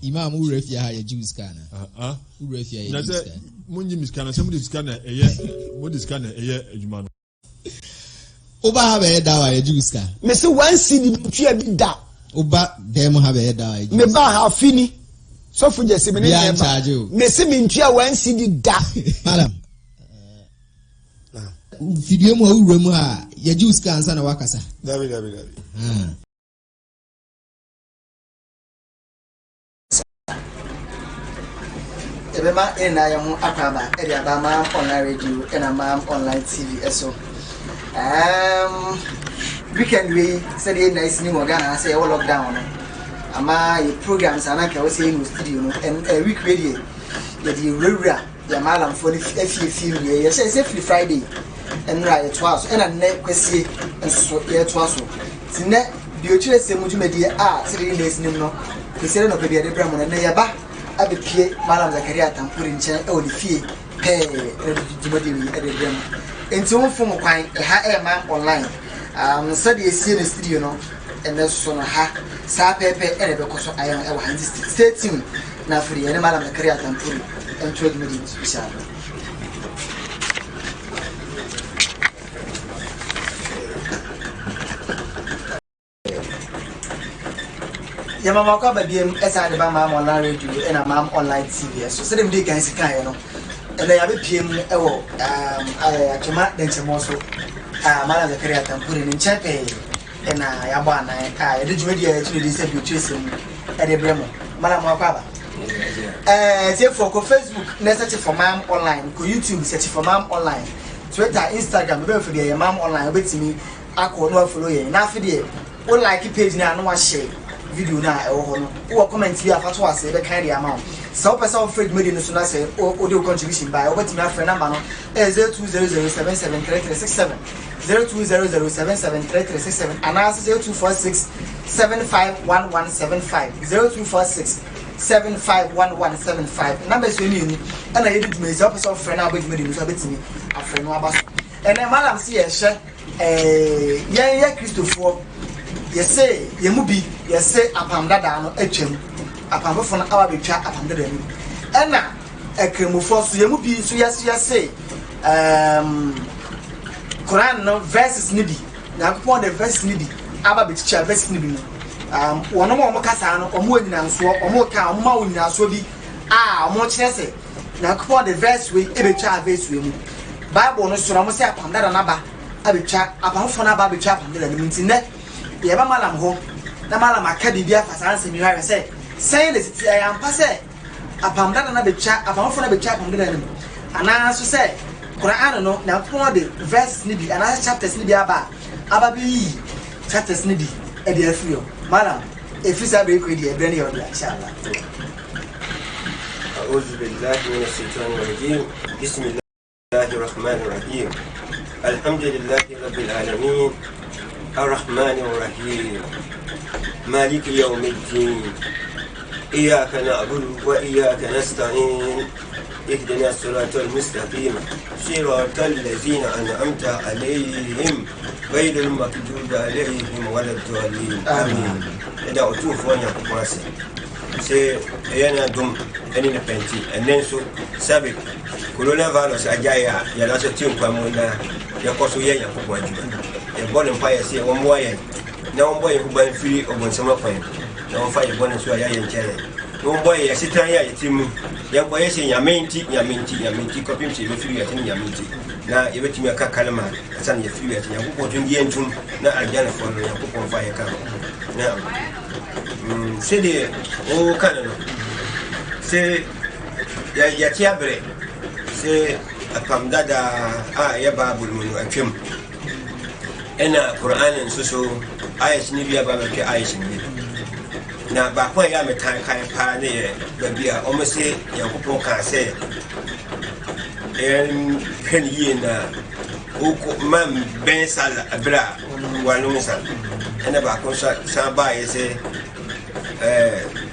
Imam urefia ha ya Jews kana. Urefia ya Jews kana. Munji miskana se mudi skana mudi skana adwuma no. Oba ha be dawa ya Jews kana. Me say one city tua bi da. Oba dem ha be dawa ya Jews. Me ba ha fini. So for just me na charge o. Me say me tua one city da. Madam. Video mu awura mu ha ya Jews kana sana wakasa. Dabi. Ebema ena ya ho akaba e dia ba ma online radio and ma online TV so weekend we say dey nice ni mo Ghana say e lockdown no ama e programs anaka we say in studio no and week radio ye di rewura ya malam for the FFF ye say free Friday and right twice and na kwesi so ye twice tinne di o chire se mu dwumadi say nice ni no kwesi no pe dia de bra mo na ye ba abepie malam Zakaria Tampuri nche e woni fie djumadi wi ededem enti won fom kwan ha e ma online so de esie no studio no ene so no ha sa pepe ene be koso ayon e wa hanzi stay tuned na free ene malam Zakaria Tampuri entro djumadi special Yamama kwa babiem esa de ba ma online radio and am online TV so say dem dey guys kan no and ya be piem e wo atoma denchemo so Malam Zakaria Tampuri ni chepe na ya bana ya de jumedi ya tiri de say bi twesem e de bremo Malam akwa ba say for ko Facebook na search for mam online ko YouTube search for mam online Twitter Instagram be for de mam online obetimi akọ no follow ye na afide o like page na no wa share video na e wo ho no wo comment bi afa to ase be kan dia ma so person of Fred media no so na say o de contribution by obeti my friend number no 0200773367 0200773367 and also 0246751175 0246751175 number so ni and I did me so person of friend about media no so betimi a friend no abaso and malam see ye hye ye Christopher yes say yemubi yes say apam dada no atwam apam befo na awa betwa apam dada ni ena ekremufo so yemubi so yes say Quran no verses ni bi na akopon the verses ni bi aba betwa verses ni bi no wono mo kasa no omo anyina nso omo ka omo ma anyina so bi omo kire se na akopon the verse we ebetwa verse we mu Bible no so na mo say apam dada na ba abetwa apam fo na ba betwa apam dada ni ntine ye ba malam ho na malam akadi bia fasanse mi hare say the city I am passe apam dada na betwa apam fo na betwa apam dada ni ana so say Quran no na pon the verse ni bi ana chapters ni bi aba bi chapters ni bi e dey free malam e fi sa be ko dey e be ni yoda inshallah a'udhu billahi minash shaitanir rajim bismillahir rahmanir rahim alhamdulillahi rabbil alamin الرحمن الرحيم مالك يوم الدين إياك نعبد وإياك نستعين اهدنا الصراط المستقيم صراط الذين أنعمت عليهم غير المغضوب عليهم ولا الضالين آمين إذا أتوف وأنا كواسي سي أنا دوم أنا نبنتي الناس سابق كورونا فيروس أجايا يلا ستيم كمونا يقصو يا كوباجي يبون empire say one boy na one boy who ban free ogun sama kwan na one fire bon so ya yenkyere one boy ya sitan ya yetimu ya boy say nyamenti kopim say be free yatin nyamenti na yebetimi aka kalma asan ya free yatin yakoko tun di entum na aljana for no yakoko fire ka na say de o kana no say ya tiabre say apam dada ya babul mun atwem ena Quran so ayat ni bia ba ke ayat ni na ba ko ya metan kan pa ne ba bia o me se yakopon ka se pen yina o ko man ben sal abra wanu sal ena ba ko sa ba ye se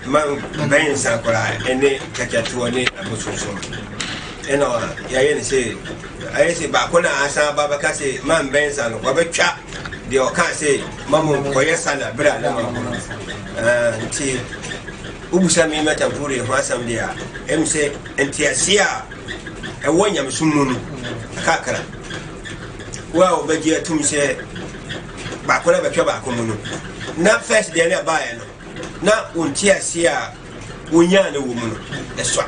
man ben sal ko la ene kakatu ne abososo ena ya yen se ayese ba ko na asa baba ka se man ben sa no ba twa de o ka se mamu ko yesa na bra na mamu nti ubusa me metampore ho asam dia em se entiasia e wonyam sumunu kakara wa obagia tum se ba kola ba twa ba komuno na first dia na ba ya no na ontiasia wonya na wo mu no eswa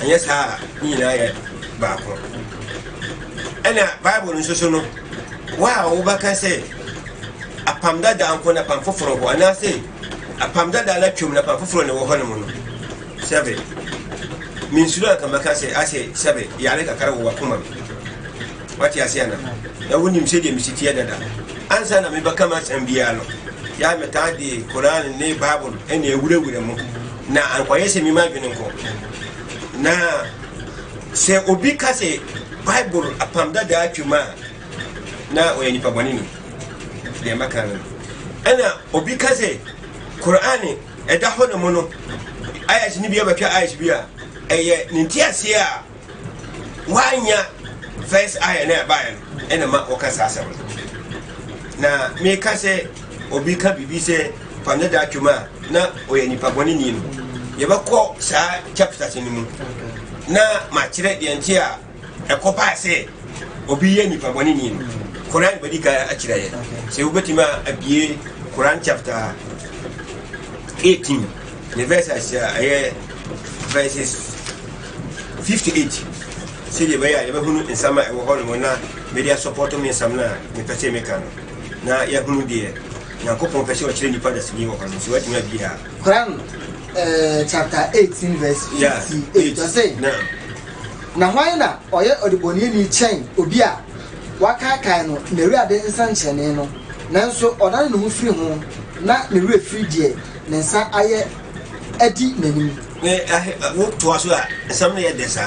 anya sa ni na ya ba ko ana bible nso so no wa wo ba kan se apamda da anko na pamfoforo ho ana se apamda da na twum na pamfoforo ne wo ho ne mu no sebe min sura kan maka se ase sebe ya le kakara wo akoma wati asiana na woni msede misitia dada ansa na me baka ma sambia no ya meta di Quran ne bible ene ewure mu na ankoye se mi ma dwene nko na se obi ka se bible apamda da atwuma na oyani pabonini de makana ana obi ka se Quran eda hono mu no aya ni bia batwa aya bia eye nintiase a wanya first aya na bayan ena ma okasa asam na me ka se obi ka bibi se pamda da atwuma na oyani pabonini no yebako sa chapter tinimu na ma kire de nti a ekopa se obi ye nipa bonini no Quran badi ka akira ye se ubetima abie Quran chapter 18 the verse aye verses 58 se de baya yeba hunu insama e wo hono na media support me samna me pese me kan na ya hunu de na kopon pese o kire nipa da sini wo hono se watima bia Quran chapter 18 verse 58 I say na why na oye odiboni ni chen obi a waka kan no na wi ade nsa nchene no nanso odan no firi ho na ne wi firi die ne nsa aye adi nanim wo to aso a sam na ye desa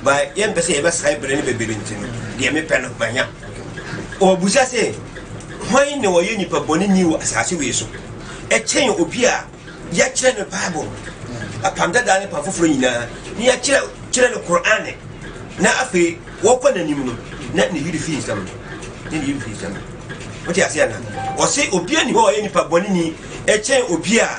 ba yem pese ye ba sai bre ne bebere ntino de me pɛ no manya o busa se why ne wo ye nipa boni ni wo asase we so e chen obi a ya kire no bible apamda da ne pa foforo nyina ni ya kire no Quran na afi wo kwa nanim no na ne yiri fi sam ne yiri fi sam o ti asia na o se obi ani ho ye nipa boni ni e chen obi a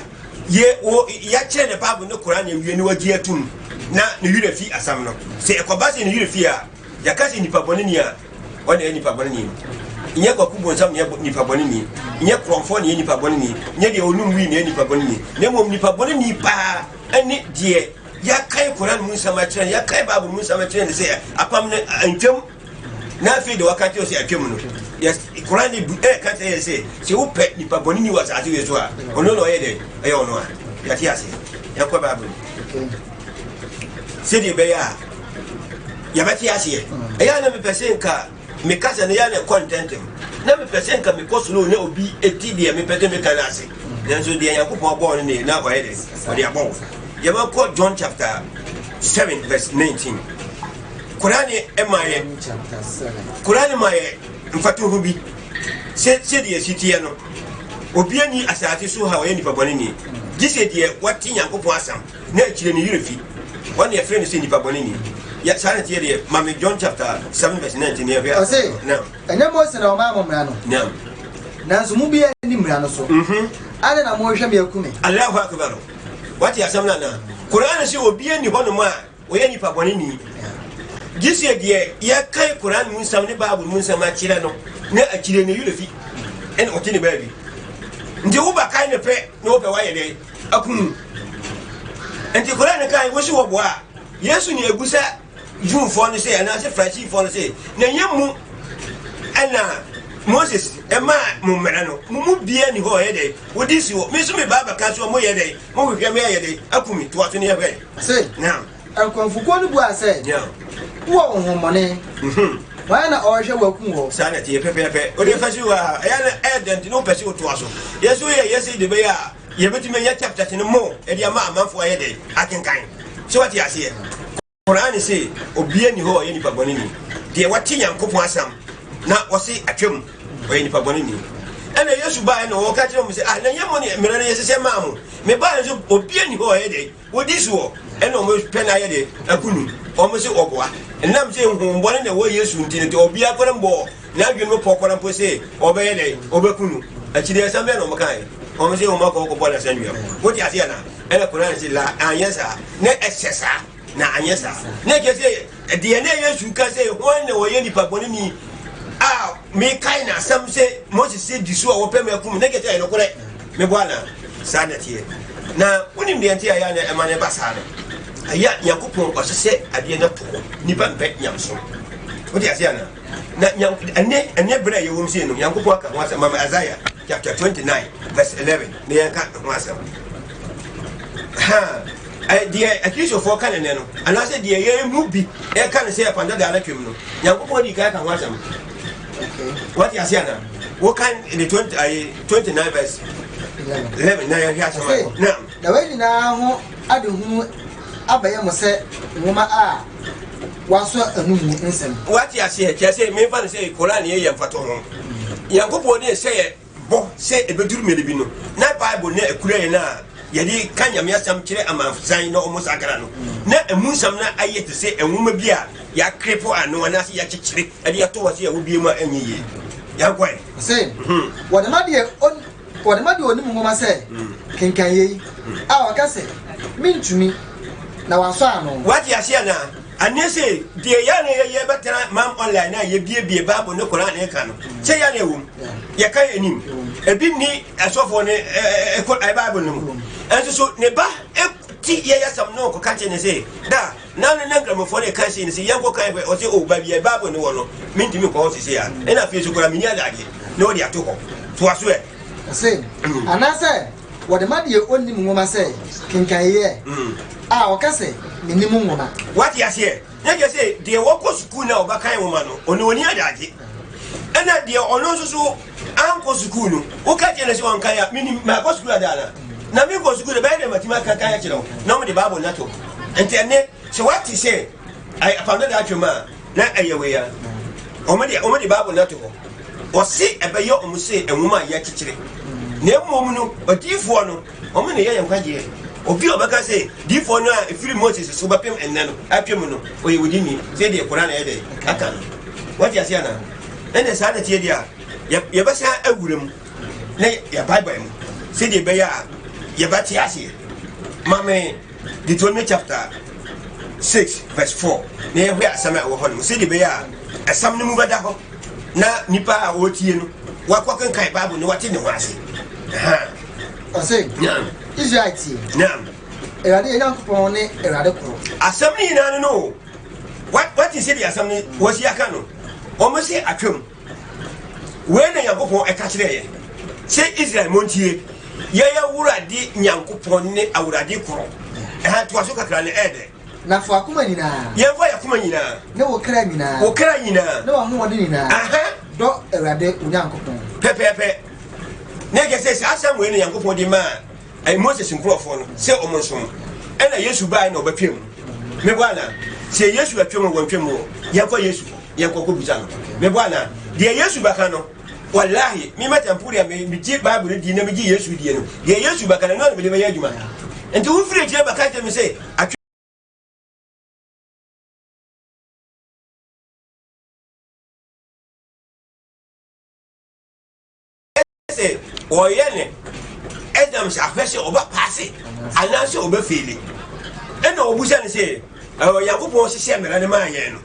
ye wo ya kire ne bible no Quran ya wie ni wagi atum na ne yiri fi asam no se ekoba se ne yiri fi a ya ka se nipa boni ni a o ne nipa boni ni nye kwa kubo nsam nye nipa boni ni nye kromfo ne nipa boni ni nye de onum wi ne nipa boni ni ne mom nipa boni ni pa ani de ya kai Quran mun sama tren ya kai babu mun sama tren se apam ne antwem na fi de wakati o se atwem no yes Quran ni ka se wo pe nipa boni ni wa sa we so a ono no ye de e ono a ya ti ase ya kwa babu se de be ya ba ti ase e ya na me pese nka me kasa ne ya ne content na me pese nka me kosulo ne obi eti de me pete me kana ase nanso de yakopon bo ne na o ye de o de abon ya ba ko John chapter 7 verse 19 Quran e maye chapter 7 Quran maye mfatu hubi se de sitie no obi ani asate so ha o ye nipa bone ni gise de wati yakopon asam na akire ne yirefi one your friend say nipa bone ni ya sana tie de mame John chapter 7 verse 19 ya be no enya mo se na o ma momra no no nanso mu bi ani mra no so ale na mo hwe me akume Allahu akbar wati asamna na Quran se obi ani hono ma o ye nipa bone ni gise de ya kai Quran mun sam ne babu mun sam akire no na akire ne yulefi en o tini baby ndi wo ba kai ne pe no pe wa ye de akunu enti Quran kai wo si wo bo a Yesu ni egusa June for no say na se Francis for no say na yemu ana Moses ema mu mera no mu bia ni ho ye de wo disi wo me so me baba ka so mo ye de mo hwe me ye de akumi to ato ne ye be say now akwanfuko no bu ase yeah wo honhomone why na o hwe wakum wo sana tie pepepe o de fashi wa ya na edent no pesi o to aso Yesu ye yesi de be ya ye betime ya chapter tin mo e de ama amanfo ye de akenkan so what you say Quran say obi ani ho ye nipa boni ni de wati yankopon asam na wo se atwem o ye nipa boni ni ena Yesu ba na wo ka kire mo say ah na yemo ni mere na yesi se ma mo me ba so obi ani ho ye de wo diso ena o mo pe na ye de akunu o mo se oboa enam se nhombo na wo Yesu ntini obi akora mbo na adwene mo pokora mpo se obe ye de obekunu akire asam be na mo kan on say o ma ko bola sanwia wo ti ase na ela Quran say la anyesa na esesa na anyesa na ke say de na Yesu ka say won na wo ye nipa boni ni me kai na sam say Moses say disu a wo pe me kum na ke say no kore me boala sanati na woni me anti aya na emane basa no aya yakopon o se ade na to nipa mpe nyamso wo ti ase na ane bra ye wo mse no yakopon aka ho asama Isaiah chapter 29 verse 11 ne yanka ho asama deɛ akristofoɔ ka ne no anaasɛ deɛ yɛ mu bi ɛka ne sɛ yɛpanda da anatwam no nyankopɔn di ka ho asɛm wate ase ana wokan ne 29 verse 11 na yɛhwɛ asɛm na wei nyinaa ho adehunu abɛyɛ mo sɛ nwoma a wasɔ anumu nsɛm wate ase kyerɛ sɛ memfa no sɛ Koran yɛ mfato ho nyankopɔn ne sɛ yɛ bɔ sɛ ɛbɛduru mmere bi no na Bible ne akura yɛ no a yɛde ka nyame asɛm kyerɛ amansan na ɔmo sakra no na emu nsɛm na ayɛ te sɛ enwoma bi a yɛakrepo ano anaasɛ yɛakyekyere ɛde yɛto wɔ sɛ yɛwo bie mu a ɛnyɛ yie yɛnkɔe sɛ wɔde ma deɛ onim nwoma sɛ kenkan yei a wɔka sɛ mentumi na wasɔ ano wate aseɛ na ane sɛ deɛ yɛ ne yɛbɛtena mam online a yɛbiebie Bible ne Koran ne ka no sɛ yɛ ne ɛwom yɛka yɛ anim ebi ni asɔfoɔ ne Bible no mu ɛnso so ne ba ti yɛ yɛsɛm no kɔka kyɛ ne sɛ da na ne nkramofoɔ ne ka sɛ ne sɛ yɛnkɔ kan fɛ ɔsɛ o ba bi Bible ne wɔ no mentumi kɔ hɔ sɛ a ɛna afei so kora meni adagye na wɔde ato hɔ toa so ɛ sɛ anaasɛ wɔde ma deɛ ɔnnim nwoma sɛ kenkan yɛ a wɔka sɛ menim nwoma wate aseɛ na kyɛ sɛ deɛ wɔkɔ sukuu na ɔbɛkan nwoma no ɔne ɔni adagye ɛna deɛ ɔno nso so ankɔ sukuu no woka kyɛ ne sɛ ɔnkan a menim makɔ sukuu adana na me go sukuu de bɛyɛ dɛ matumi aka kan akyerɛ wo na ɔmde Bible na to nti ɛnɛ sɛ wate sɛ apamda da atwam a na ɛyɛ wei a ɔmde Bible na to hɔ ɔse ɛbɛyɛ ɔmo sɛ ɛnwoma a yɛakyekyere na mmom no ɔdiifoɔ no ɔmo ne yɛyɛ nkwagyeɛ obi a ɔbɛka sɛ diifoɔ no a ɛfiri Moses so bɛpem ɛnnɛ no atwam no ɔyɛ wodini sɛdeɛ Koran na yɛdɛ aka no wate aseɛ na ɛnɛ saa na tie deɛ a yɛbɛsan awura mu na yɛ Bible mu sɛdeɛ ɛbɛyɛ a yɛbɛte aseɛ mame Deuteronomy chapter 6 verse 4 na yɛhwɛ asɛm a ɛwɔ hɔ no mu sɛdeɛ ɛbɛyɛ a ɛsɛm no mu bɛda hɔ na nipa a wɔtie no wakɔ kenkan Bible no wate ne ho ase ɔsɛ Israel tie naam Awurade yɛ Nyankopɔn ne Awurade koro asɛm no nyinaa no wate sɛdeɛ asɛm no wɔsi aka no ɔmo se atwam wei na Nyankopɔn ɛka kyerɛ yɛ sɛ Israel montie yɛyɛ wurade Nyankopɔn ne awurade koro toa so kakra ne ɛdɛ na fo akoma nyinaa yɛmfa yɛ akoma nyinaa ne wo kra nyinaa ne wo hoɔde nyinaa dɔ Awurade Nyankopɔn pɛpɛɛpɛ na yɛ sɛ asɛm wei na Nyankopɔn de maa Moses nkurɔfoɔ no sɛ ɔmo nsom ɛna Yesu bae na ɔbɛtwam mebɔ ana sɛ Yesu atwam wɔ ntwam wɔ yɛnkɔ Yesu yɛnkɔ kɔbusa no mebɔ ana deɛ Yesu bɛka no wallahi mi matampo ya me gye Bible di na me gye Yesu die no deɛ Yesu bɛka no na me de bɛyɛ adwuma nti wo firi tie bɛka kyɛ me sɛ sɛ ɔyɛ ne Adam sɛ ahwɛ sɛ ɔba paase anaasɛ ɔba feeli ɛna ɔbusa ne sɛ Nyankopɔn hyehyɛ mmara ne maa yɛn no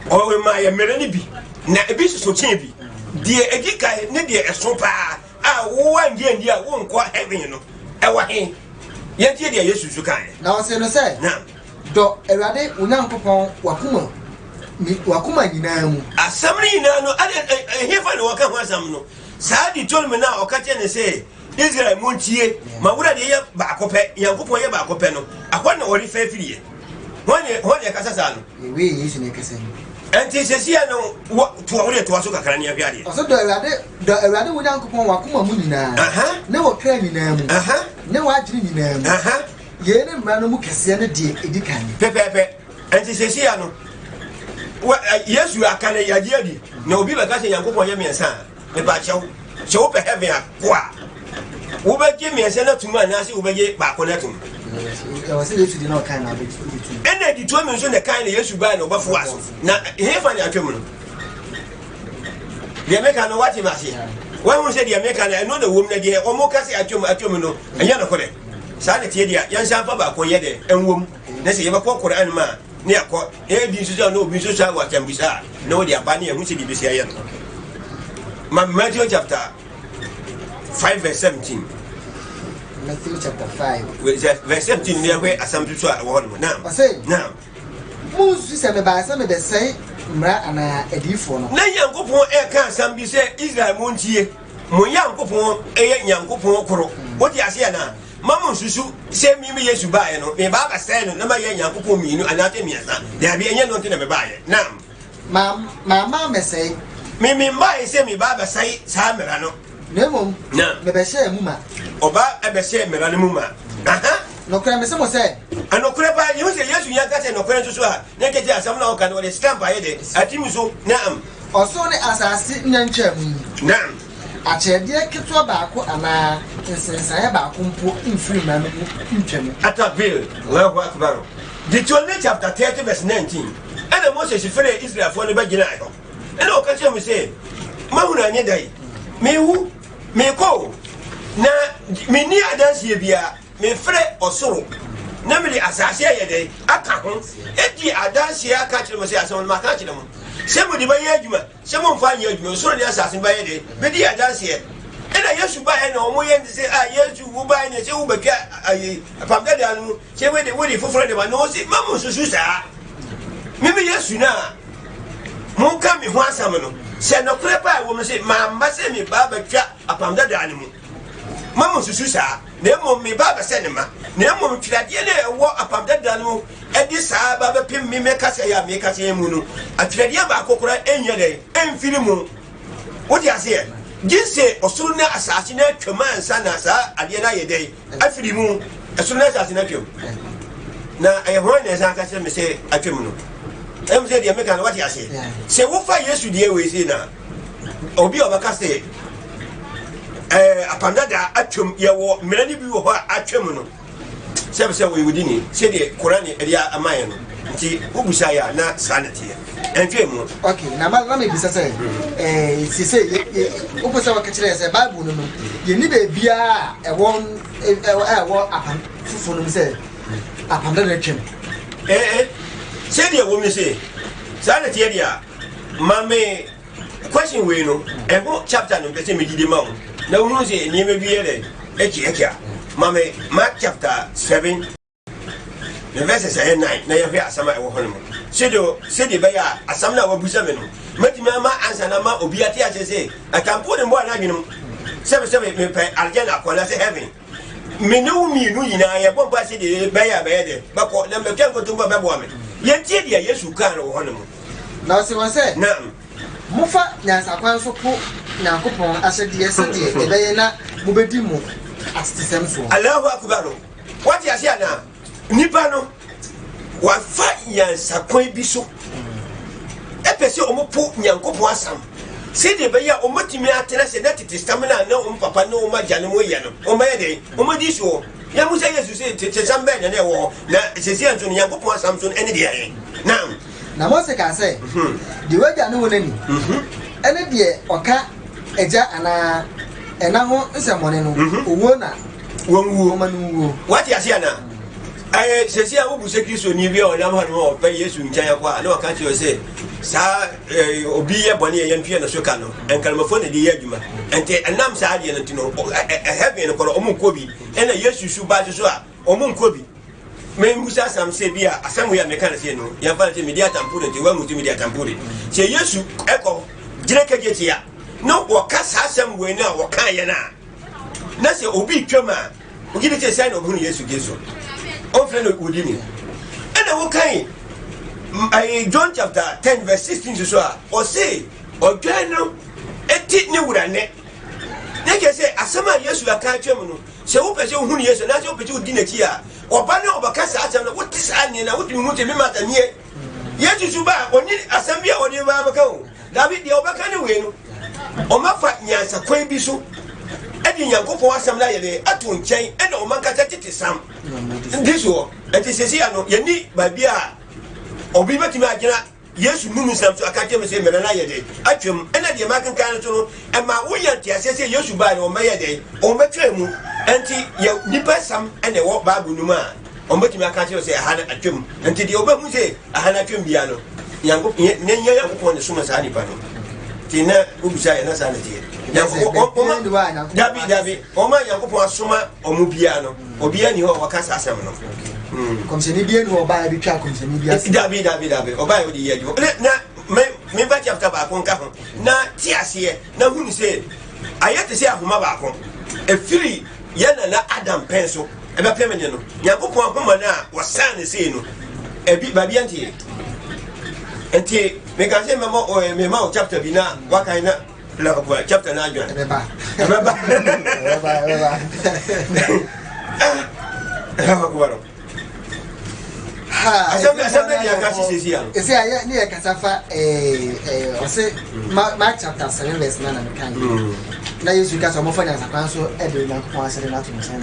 ɔwɔ maa yɛ mmara no bi na ebi soso kyɛn bi deɛ edi kae ne deɛ ɛso paa a wowa ndi a wonkɔ heaven no ɛwɔ he yɛntie deɛ Yesu so kae na ɔsɛ no sɛ na dɔ Awurade Nyankopɔn wakoma nyinaa mu asɛm no nyinaa no ɛhefa ne wɔka ho asɛm no saa de tɔn mu na ɔka kyɛ ne sɛ Israel montie ma wura de yɛ baako pɛ Nyankopɔn yɛ baako pɛ no akɔ na ɔre fɛ firiye wɔn yɛ kasa saa no ewe Yesu ne kasa ni enti sesia no toa so kakra ne ahwɛ adeɛ ɔsɛ dɔ Awurade Nyankopɔn wakoma mu nyinaa ne wɔ kra nyinaa mu ne wɔ agyere nyinaa mu yɛ ne mmara no mu kɛseɛ ne deɛ edi kan pɛpɛɛpɛ enti sesia no Yesu aka ne yagye adi na obi bɛka sɛ Nyankopɔn yɛ mmiɛnsa ne ba kyɛw sɛ wopɛ heaven a ko a wobɛgye mmiɛnsa no atom anaasɛ wobɛgye baako no atom ɛna di tuo mi nso na kan na Yesu baa na ɔbɛfo aso na hefa ne atwam no deɛ meka no wate ma se When we said the American, I know the woman there, or more case at Yomino, and Yana Kore. Sanity, young Sanfaba, Koyede, and womb. Let's say, Ever Anima, near court, this is no Bisha, what can be said. No, the Abani, and which is the Bishayan. Matthew chapter 5, verse 17. Matthew chapter 5. Verse 17, near where some people are one now. I say, now. Most is a by some of the say, Mra and a default. Na Yankopon e kan sam bi se Israel montie mo Yankopon e Yankopon koro what you say na mama susu se mi Yesu baaye no me ba ba say no na ma ye Yankopon mi nu anate miasa there be enye no nte na me baaye na mama me say me baaye se me ba ba say sa mera no nemom na me be share mu ma oba e be share mera no mu ma aha no kra me se mo say anokure ba you say Yesu yanka se no kure so a na kete asam na o kan o de stamp aye de atimi so naam oso ne asase nyancha mu naam achede ketwa baako ana nsensaye baako mpo mfiri ma me ntwam atabil Allahu akbar Deuteronomy chapter 30 verse 19 and Moses free Israel for the bagina ayo and o ka me say mahuna anye dai me hu me ko na me ni adanse bia me frɛ osoro na me asase ayede aka ho edi adanse aka kyerɛ mo sɛ asɛm no aka kyerɛ mo sɛ mo di ba yɛ adwuma sɛ mo mfa yɛ adwuma osoro ne asase ba yɛ de be di adanse ena Yesu ba yɛ na ɔmo yɛ ndi sɛ Yesu wo ba yɛ ne sɛ wo bɛka ayi pamda da no sɛ we di foforo de ba no sɛ ma mo susu saa me Yesu na mo ka me ho asam no sɛ no kure pa wo mo sɛ ma mba sɛ me ba bɛtwa apamda da no mu mama susu saa na emo me ba ba se ne ma na emo twirade na ewo apamda da no edi saa ba ba pem me kasa ya me kasa mu no atwirade ba akokora enya de emfiri mu wodi ase gise osuru na asase na twema ansa na saa ade na yede afiri mu osuru na asase na twem na ho na sa kasa me se atwem no em se de me kan wodi ase se wo fa Yesu de we se na obi obakase apanda da atwem ye wo merani bi wo ho atwem no sebe we wudini se de Qur'an e dia amaye no nti ubusa ya na sanity entwem okay na me bisa say si say ubusa wa kire say Bible no ye ni be bia e won apan fufu no say apanda da twem se de wo me say sanity e dia mame question we no e ho chapter no pese me gidi ma na wonu se ni me biye de ekia mame Mark chapter 7 verses 9 na ye hwe asama e wo hono se de be ya asam na wabusa me no matimi ama ansa na ma obi ate a se atampo de mbo na adwenu se me pe aljana akola se heaven me no mi nu yina ye bomba se de be ya de bako na me kenko to ba bo me ye tie de Yesu kan wo hono na se won se na mufa nyansa kwan so po Nyankopon ahyede se de ebeye na mubedi mu astisem so Allahu akbar what you say na nipa no wa fa nyansa kwan bi so epese omopo Nyankopon asam se de be ya omotimi atena se na tete stamina na papa na o maja no moye no o maye de o modi so ya musa Yesu se tete sambe na ne wo na se se anto Nyankopon asam so ene de aye na Mose ka say de waja no wonani ene de oka eja ana ena ho nsemone no owo na wonwuo manuwo what you say na sesi a ubusa Kristo ni bia onam ha no pe Yesu nkyanya kwa na waka ti say sa obi ye bone ye ntwe na soka no enkalmafo na de ye adwuma ente enam sa ade no tino heaven ko omunkobi ena Yesu su ba so a omunkobi me musa sam se bia asam ya meka na se no ya fa te media tampure te wa mutu media tampure se Yesu eko jireke jetia no woka sa asam we na woka ye na se obi twama ogidi te sai no bu Yesu Jesu on friend udini and wo kan John chapter 10 verse 16 so o say odwan no eti ne wura ne ke say asama Yesu aka twam no se wo pese hu Yesu na se wo pese udini ki a oba ne obaka sa asam no what is ane na what mu te mi mata nie Yesu suba oni asam bia odi ba baka o David de obaka ne we no o mafa nyansa kwan bi so edi Nyankopon asam na yede ato nkyɛn ena o manka tete sam ndiso eti sesi ano ye ni ba bia obi betimi agina yesu nunu sam so akate me say me na ye de atwem ena de makan kan so no e ma wo ye ntia say yesu ba ne o ma ye de o metwa mu enti ye nipa sam ene wo bible nu ma o metimi akate say aha na atwem enti de obahu say aha na atwem bia no yango ne yakopon ne suma sa nipa no tina ubusa ya na sa na tie dabi o ma yakopon asoma o mu bia no obia ni ho wakasa asem no komseni bia no oba bi twa komseni bia dabi oba yo di yeju na me ba chapter ba kon ka ho na ti ase na hunu se ayete se ahoma ba kon efiri yana na adam penso e ba pemene no yakopon ahoma na wasan ne se no ebi ba bia ntie enti me ka se me ma o chapter bi na wakan na la ko chapter na adwan beba Assemble ya kasi sisi ya. Ese aya ni ya kasafa ose Mark chapter 7 verse 9 na kan. Na Yesu ka so mo fanya sakwan so e de na ko asere na to mo san.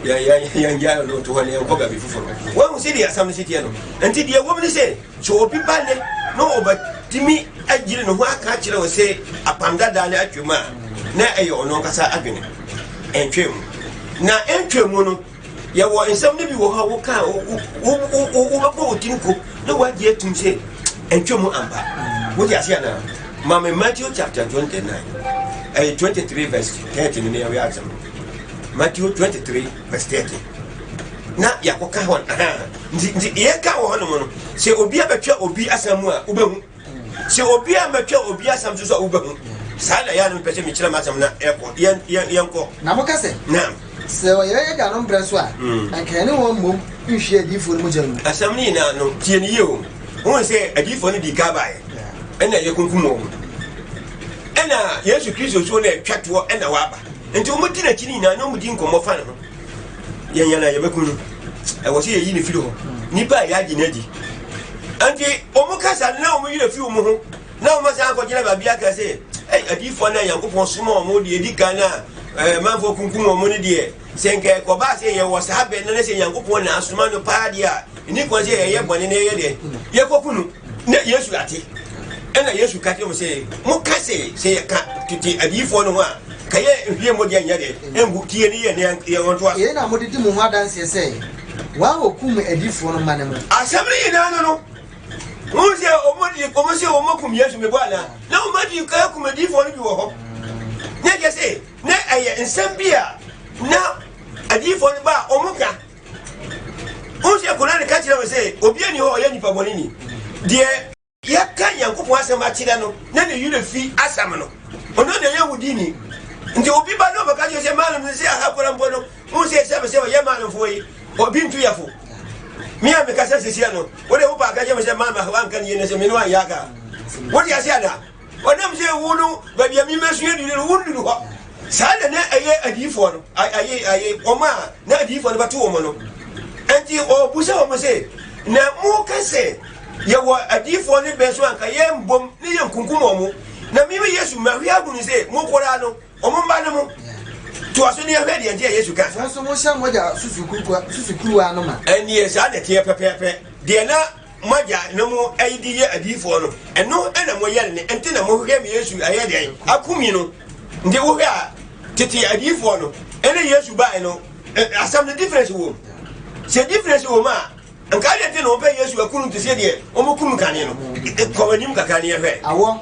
Ya no to wale ko ga bi fufuro. Wa mu sidi asam siti no. Enti de wo mi se so obi ba ne no obatimi agire no ho aka kire wo se apamda da ne atwema na eyo ono kasa adwene. Entwem na entwemu no ye wo ensam ne bi wo ha wo ka wo ba otinko na wa die tum se entwemu amba wo di asia na mama Matthew chapter 29 23 verse 30 ne we atsam Matthew 23 verse 30 na yakoka hon ndi ye ka ho no no se obi abetwa obi asamu a ubehu se obi ametwa obi asam so ubehu sala ya no pese mi kira masam na airport yanko na mo kase na se o ye ga no mbraso a anka ne wo mom nhwe adifo no jamu asam ni na no tie ni ye o won se adifo no di ka bae ena ye kunkum o ena Yesu Kristo so na twato ena waba nti o mudi na kini na no mudi nkomo fa no yenya na ye bekunu e wo se ye yi ni firi ho nipa ya gi na di anti o mo kasa na o mo yi na fi o mo ho na o ma sa ko gina ba bia ka se adifo na yankopon suma o mo de edi kana manfo kunkum o mo ni de senke ko ba se ye wo sa be na se yankopon na asuma no pa dia ni ko se ye bone na ye de ye kokunu na Yesu ate ena Yesu ka te mo se mo ka se ka titi adifo no a ka ye hwie mo de anya de engu tie ni ye ne ye wonto a ye na mo didi mo ho adanse se wa okum adifo no mane mo asabri ina no Mose omodi omokum Yesu me bwana na omadi ka kumedi fo ni bi wo ho ne je se ne aye nsem bia na adi fo ni ba omuka Mose ko na ne ka kire we se obi ani ho ye nipa boni ni de ya ka Yankopon asem a kire no na ne yure fi asam no ono ne ye wudi ni nti obi ba no ba ka je se manum se akora mbo no Mose se ye manum fo yi obi ntu yafo Mia me kasa sisia no wode wo ba ka je me se mama wan kan yene se me no ayaka wode asia da wodam se wunu ba bia mi mesu yedi no wunu ho sale na aye adifo no aye oma na adifo no batu wo no enti o busa wo se na mu kase ye wo adifo ne be so anka ye mbom ne ye nkunkum mo na mi Yesu ma hwi agu ni se mu kora no o mo mba ne mu to aso ni ahwe de ntia Yesu ka so mo sha moja susukuru anu ma eni esa de tie pepepe de na moja no mu ayidi ye adifo no eno ena mo yele ne enti na mo hwe mi Yesu aye de akumi no ndi wo hwe a tete adifo no ene Yesu ba no asam the difference wo se difference wo ma anka de no be Yesu akunu tese de o mo kunu kane no ko wanim kakane ye hwe awo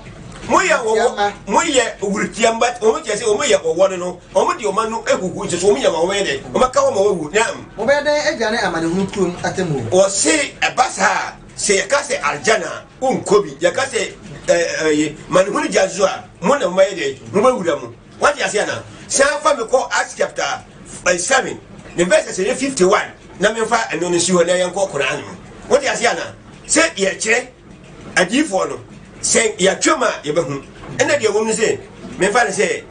moye ogurutiamba o mo jese o moye owono no o mo di o ma no egugu nti so o mo yama o mede o maka o ma wawu nam o be den aduane amane hu kurum atemu o se ebasa se yakase aljana unkobi yakase manhuni jazua mo na mo yede mo bawura mo what you say na sanfa me ko Acts chapter 7 the verse 51 na me fa eno no si ho na yanko Quran what you say na se ye kire adifo no se ya twema ye behu ena de wo mu se me fa ne se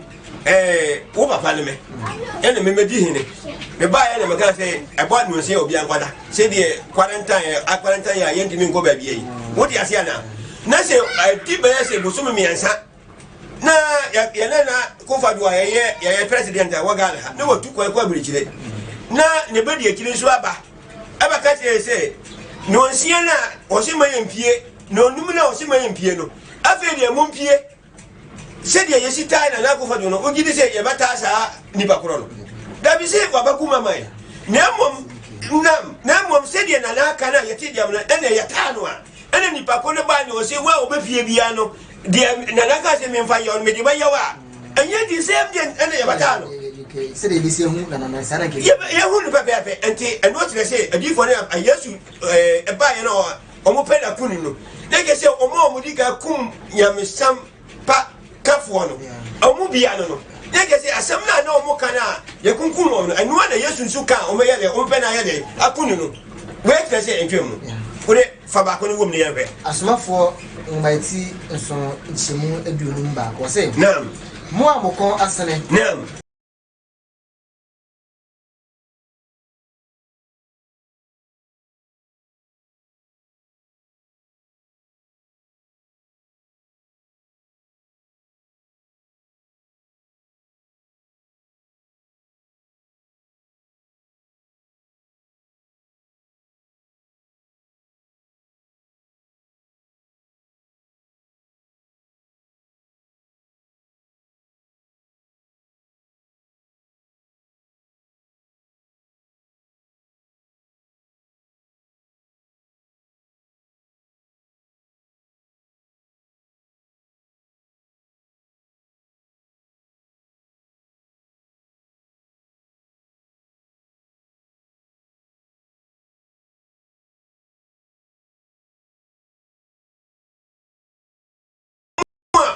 wo papa ne me ena me medi hine me ba ya ne me ka se e bo nu se obi ankwada se de quarantine ya ye ndimi nko ba bi yi wo de ase na se ti be se bosum mi ansa na ya na ko fa do ye president wa Ghana ne wo tu ko abirikire na ne be de ekire so aba abaka say no nsia na o se mayempie no num na o se mayempie no afi de mumpie se de yesita na ko fado no ogidi se ye bata sa ni bakoro no da bi se wabakuma mai na mom se de na aka na yeti diam na ene yata no a ene ni bakoro ne ba ni o se wa obefie bia no de na aka se me mfa yo me de ba yawa enye di same gen ene ye bata no se de bi se hu na sara ke ye hu no pepe enti eno tire se adi for na Yesu e ba ye no omo pe na kunu no na ke se omo di ka kum nyamesam pa kafo no omo bia no na ke se asam na omo kana ye kunkum no eno na Yesu nsu ka omo ye de omo pe na ye de akunu no we tire se entwem ore fa ba ko no wom ne ye be asomafo ngbaiti nso nchemu aduonum ba ko se naam mo amoko asene naam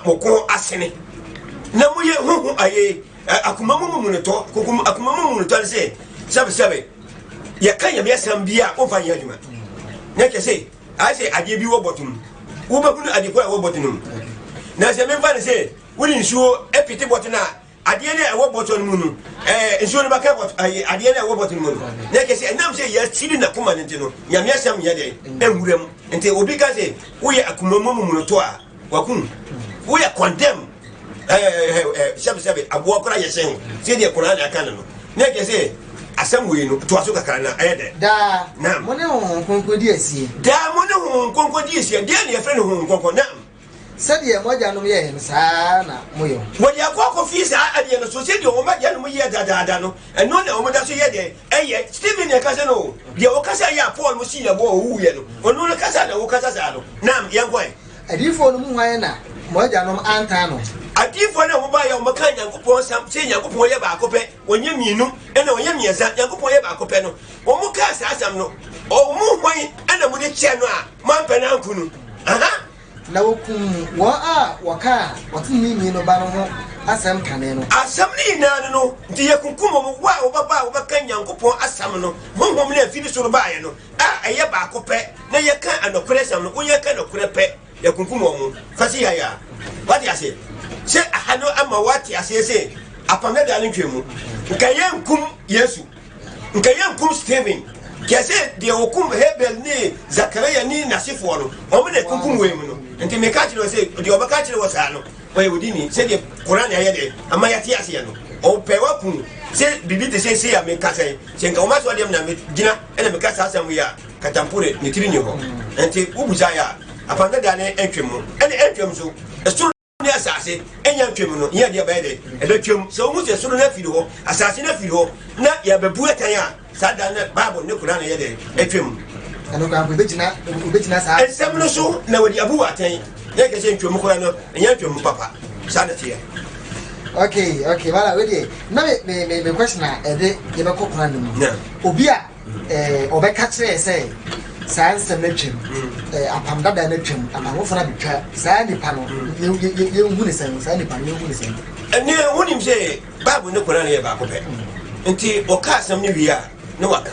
moko asene na muye huhu aye akuma mumu ne to kokum akuma mumu ne to se sabe ya kan ya biya sambia o fa yaduma ne ke se a se ade bi wo botum wo ba kunu ade ko wo botunum na se me fa ne se woni nsuo epiti botuna ade ne wo botun mu no nsuo ne ba ka bot aye ade ne wo botun mu no ne ke se nam se ya sidi na kuma ne ntino ya me asam ya de enwuram nte obi ka se wo ye akuma mumu ne to a wakun we are condemned sabe abo akora yesen se de Quran aka no na ke se asem we no to aso kakara na ayede da mo ne hon konkodi asie da mo ne hon konkodi asie de na yefre no hon konkon na se de mo ja no ye no sa na mo yo wo de akoko fi sa ade no so se de o ma ja no mo ye da no eno na o mo da so ye de eye Stephen ya kasa no de o kasa ya Paul mo si ya bo o wu ye no ono no kasa na o kasa sa no nam yan kwai adifo no mu hwan na mo ja no anta no adifo na mo ba ya mo kan Yankopon sam se Yankopon ye ba akopɛ wonye mienu ena wonye mieza Yankopon ye ba akopɛ no o mo ka sa asam no o mo hwan ena mo de kye no a man pɛ na nkunu aha na wokum wo a waka wotumi mi no ba no ho asam kane no asam ni na no ndi ye kunkum mo wa wo ba wo ba kan Yankopon asam no honhom na afiri so ba ye no a eye ba akopɛ na ye kan anokore sam no wo ye kan anokore pɛ ye kunkum mo fasi ya what you say se ahano ama wati asese apamna da ntwemu nka yenkum Yesu nka yenkum Stephen kese de okum Hebel ni Zakaria ni nasifo no o me de kunkum we mu no nti me ka kire se de obaka kire wo sa no we wodini se de Quran ya de ama yati ase no o pe wa kun se bibi de se ya me ka se nka o ma so dem na me gina ena me ka sa asam ya katampure ni tiri ni ho nti ubuza ya apamna da ne entwemu ene entwemu so ne asase enya ntwem no ye de ba de ebe twem so mu se soro na firi ho asase na firi ho na ya bebu etan a sada na Bible ne Quran ye de etwem ano ka obechina sa esem no so na wadi abu atan ye ke se ntwem ko no enya ntwem papa sada tie okay wala we dey na me question na ede ye be ko Quran mu obi a obeka kire say science na twem apam dada na twem apam fo na betwa saa nipa no ye hu ne sen saa nipa no ye hu ne sen ene wonim se Bible ne Quran ye ba ko pe nti o ka asam ne wi a ne waka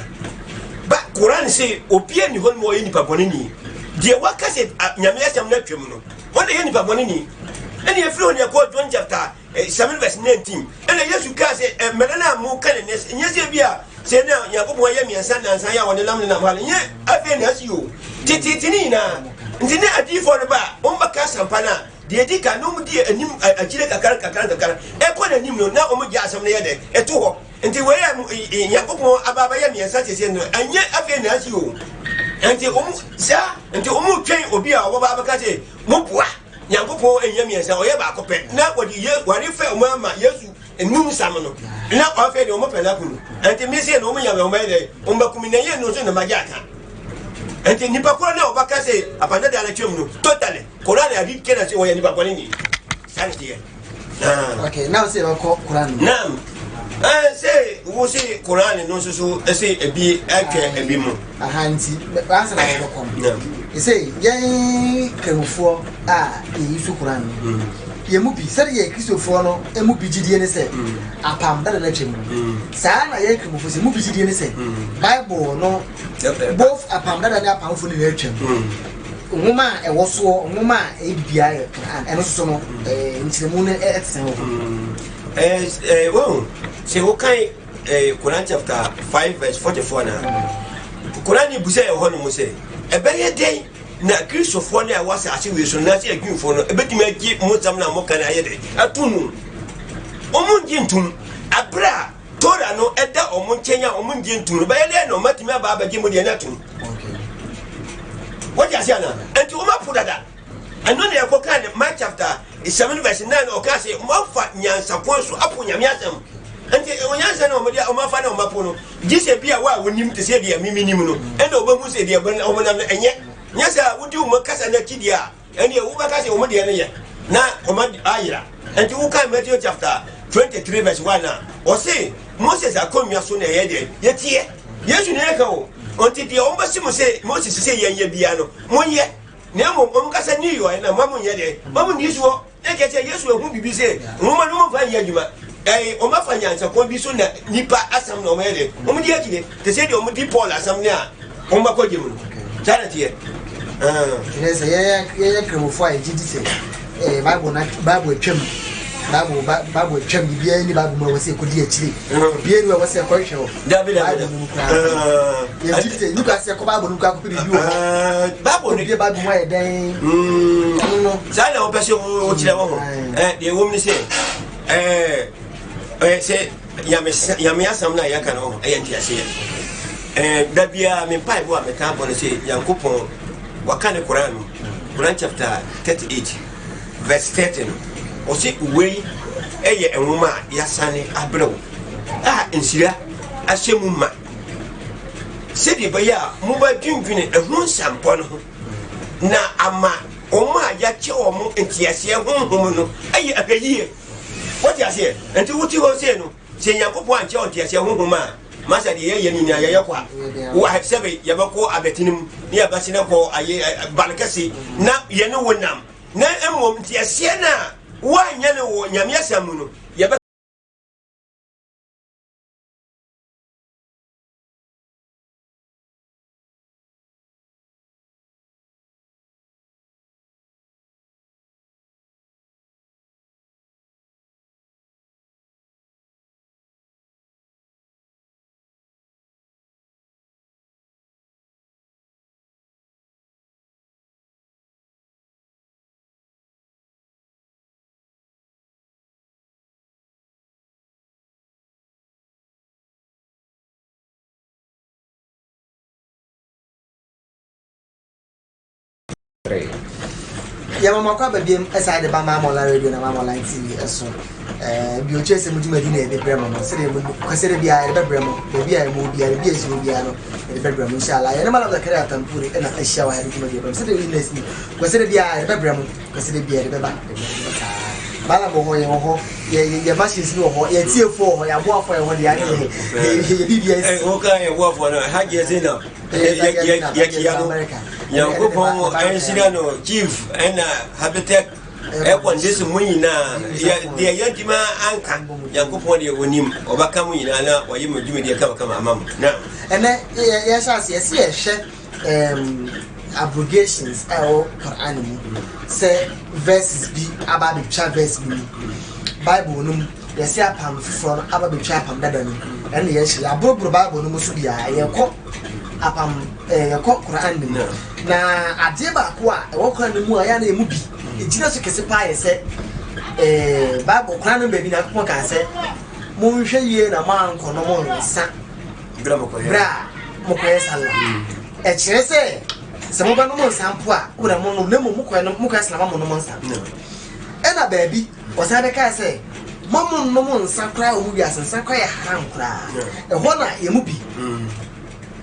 ba Quran se obi ani hon mo ye nipa bonini de waka se nyame asam na twem no wona ye nipa bonini ene ye firi on ko John chapter 7 verse 19 ene Yesu ka se melana mu kan ne nyese bia se na Yankopon ye miensa nansan ya woni lam ne na hwale nye afi na asiyo tititini na ndine adifo ne ba on ba ka sampa na de dika no mu di anim agire kakara e ko na nim no na o mu gya asam ne ye de eto ho nti we Nyankopon ababa ya miensa tese no anye afi na asi o nti sa nti twen obi a wo ba baka se mo boa Nyankopon enya miensa o ye ba kope na wodi ye wari fe o ma Yesu enum sam no na o fe de o mo pela kunu nti mi se no o nya me o ma de o ba kumi na ye no so na magiaka nti nipa ko na o baka se apanda da na twem no totally Quran ya dik kena se o ye nipa ko ni santi okay now say ko Quran nam say wo say Quran no so say ebi ake ebi mu ahanti answer na go come you say yen kremfo e su Quran ye mu bi sare ye kristofo no e mu bi gidie ne se apam da na twem sa na ye kremfo se mu bi gidie ne se Bible no both apam da na apam fo ne twem Ngoma e woso ngoma e bibia e eno so no ntiremu ne etsen wo well se wo kai Quran chapter 5 verse 44 na Quran ni busa e hono mo se e bere dey na Christopher ne awasa ase we so na se adwunfo no e betimi agi mo tam na mo kan ayede atunu omunji ntum abra tora no eda omunkenya omunji ntum ba yele no matimi aba abagi mo de na tum what you say now? And to Umapudada. And when they are cooking Mark chapter 7 verse 9 or Cassie, Mofa Nyan supposed to upon Yamiasam. And when Yansan or Madia or Mafana or Mapono, this appear why we need to say the Mimimuno, and Obamu say the Oman and yet, yes, I would do Macas and the Kidia, and the Ubacas or Madia. Now, Omad Aya, and to Uka Matthew chapter 23 verse 1 or say, Moses are coming as soon as yet here. Yes, you know. Until the Ombasimu say, Moses say, Yan Biano, Moye, Nemo, Omcasa New York, and Mamu Yade, Mamu Niswo, and get a yes, who be say, Woman, Yajuma, Omafanya, so can be soon Nipa Assam no Mede, Omidiaki, they say the Omudi Paul Assamnia, Omakojimu, Charity. Yes, a cremofy, did say, Bible Chim. Bible chum be any Bible was a good year chili. Bien was a question. David, look at the Bible, look at the Bible, the Bible, my day. No, Zana Operation, which the woman say, say, Yamiasam Yakano, and that be a mean pipe what the company say, young coupon, what kind of Quran chapter 38, verse 13. O se we eye enwoma yasane abrew nsira ahyemu ma se de baya mo ba dwindwene ehun sampo no na ama oma ya che omo ntiase honhom no aye akayie what you say enti wuti ho se no se Nyankopon anche ntiase honhom a masa de ye ni ya kwa wa sebe ya bako abetinim ni abasina ko aye balkasi na ye no wonam na emom ntiase na why nyane nyamiasa muno yaba Yamama kwa babiem aside ba Mamola radio na Mamola TV eso bi o chese mutuma di na e bebremo no se de kwasere bia e bebremo bia e mu bia e bia so bia no e bebremo inshallah ya na mala da kare atampuri na ahia wa hari kuma bia se de witness ni kwasere bia e bebremo kwasere bia e beba bala bo ho ye ho ye machines ni ho ye tie fo ho ya bo afo ye ho de ya ye bibia e o ka ye wo afo no ha je se no ye kia no Yankopon Ensinano chief and habitat condition Munina, the Yantima Anka, Yankopon Wonim, or Bakamunana, or you would do the Kama Mam. Now, and then, yes, abrogations or animal say verses be about the child verse be Bible num yes ya pam from about the child pam dadani and yes ya Bible no musu bia ye ko apam ko Quran ni na ade ba ko a e wo Quran ni mu aya na emu bi e jina so kese pa ye se Bible Quran no be bi na ko kan se monhwe yie na man kono mo nsa bra mo koye sala e kire se mo ba no mo nsa mpo a wo na mo no nemo mo koye sala mo no mo nsa e na baabi o sa be ka se mamu no mo nsa kra o mu bi asensa kwa ya haram kra e ho na ye mu bi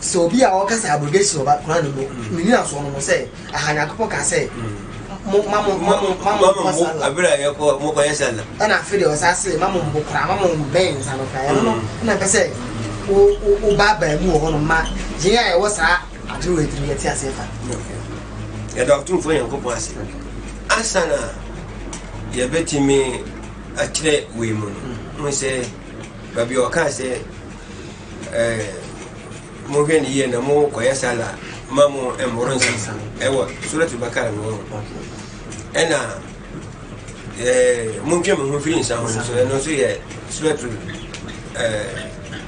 so obi a o ka se abrogation ba kra no ni na so no se ahanya kopo ka se mamu abira ya ko mo koye sala ana fide o sa se mamu mbo kra mamu ben sa no ka ya no na be se o ba mu ho no ma je ya e wo sa adu we tri eti asefa ya doctor fo yan ko po ase asana ya betimi akire we mu no se babi o ka se mo gani ye na mo koye sala mamu emboron sa ewa suratul bakara no ena mungkin mo fi insa ho so no so ye suratul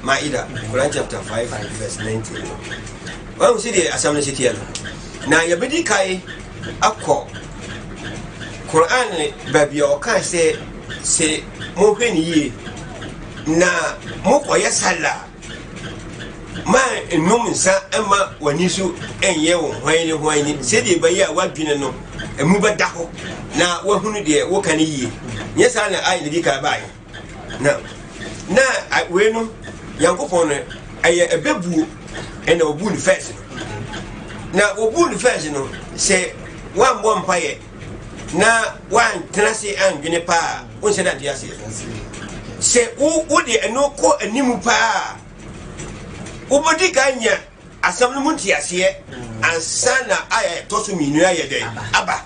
maida Quran chapter 5 verse 19 wa usi de asamna shitiya na ya bidi kai akọ Quran babi o kan se mo hwani ye na mo koye sala ma enum nsa ema wani so enye wo hwan ni se de bayi a wadwene no emu beda ho na wahunu de wo kan yie nye sa na ai de ka bai na we no yankopon no aye ebebuo ena obu ni first na obu ni first no se wan bom paye na wan tenase andwene pa won se da dia se wo de eno ko animu pa ubodi kanya asam no munti ase ansana aya tosu minu aya de aba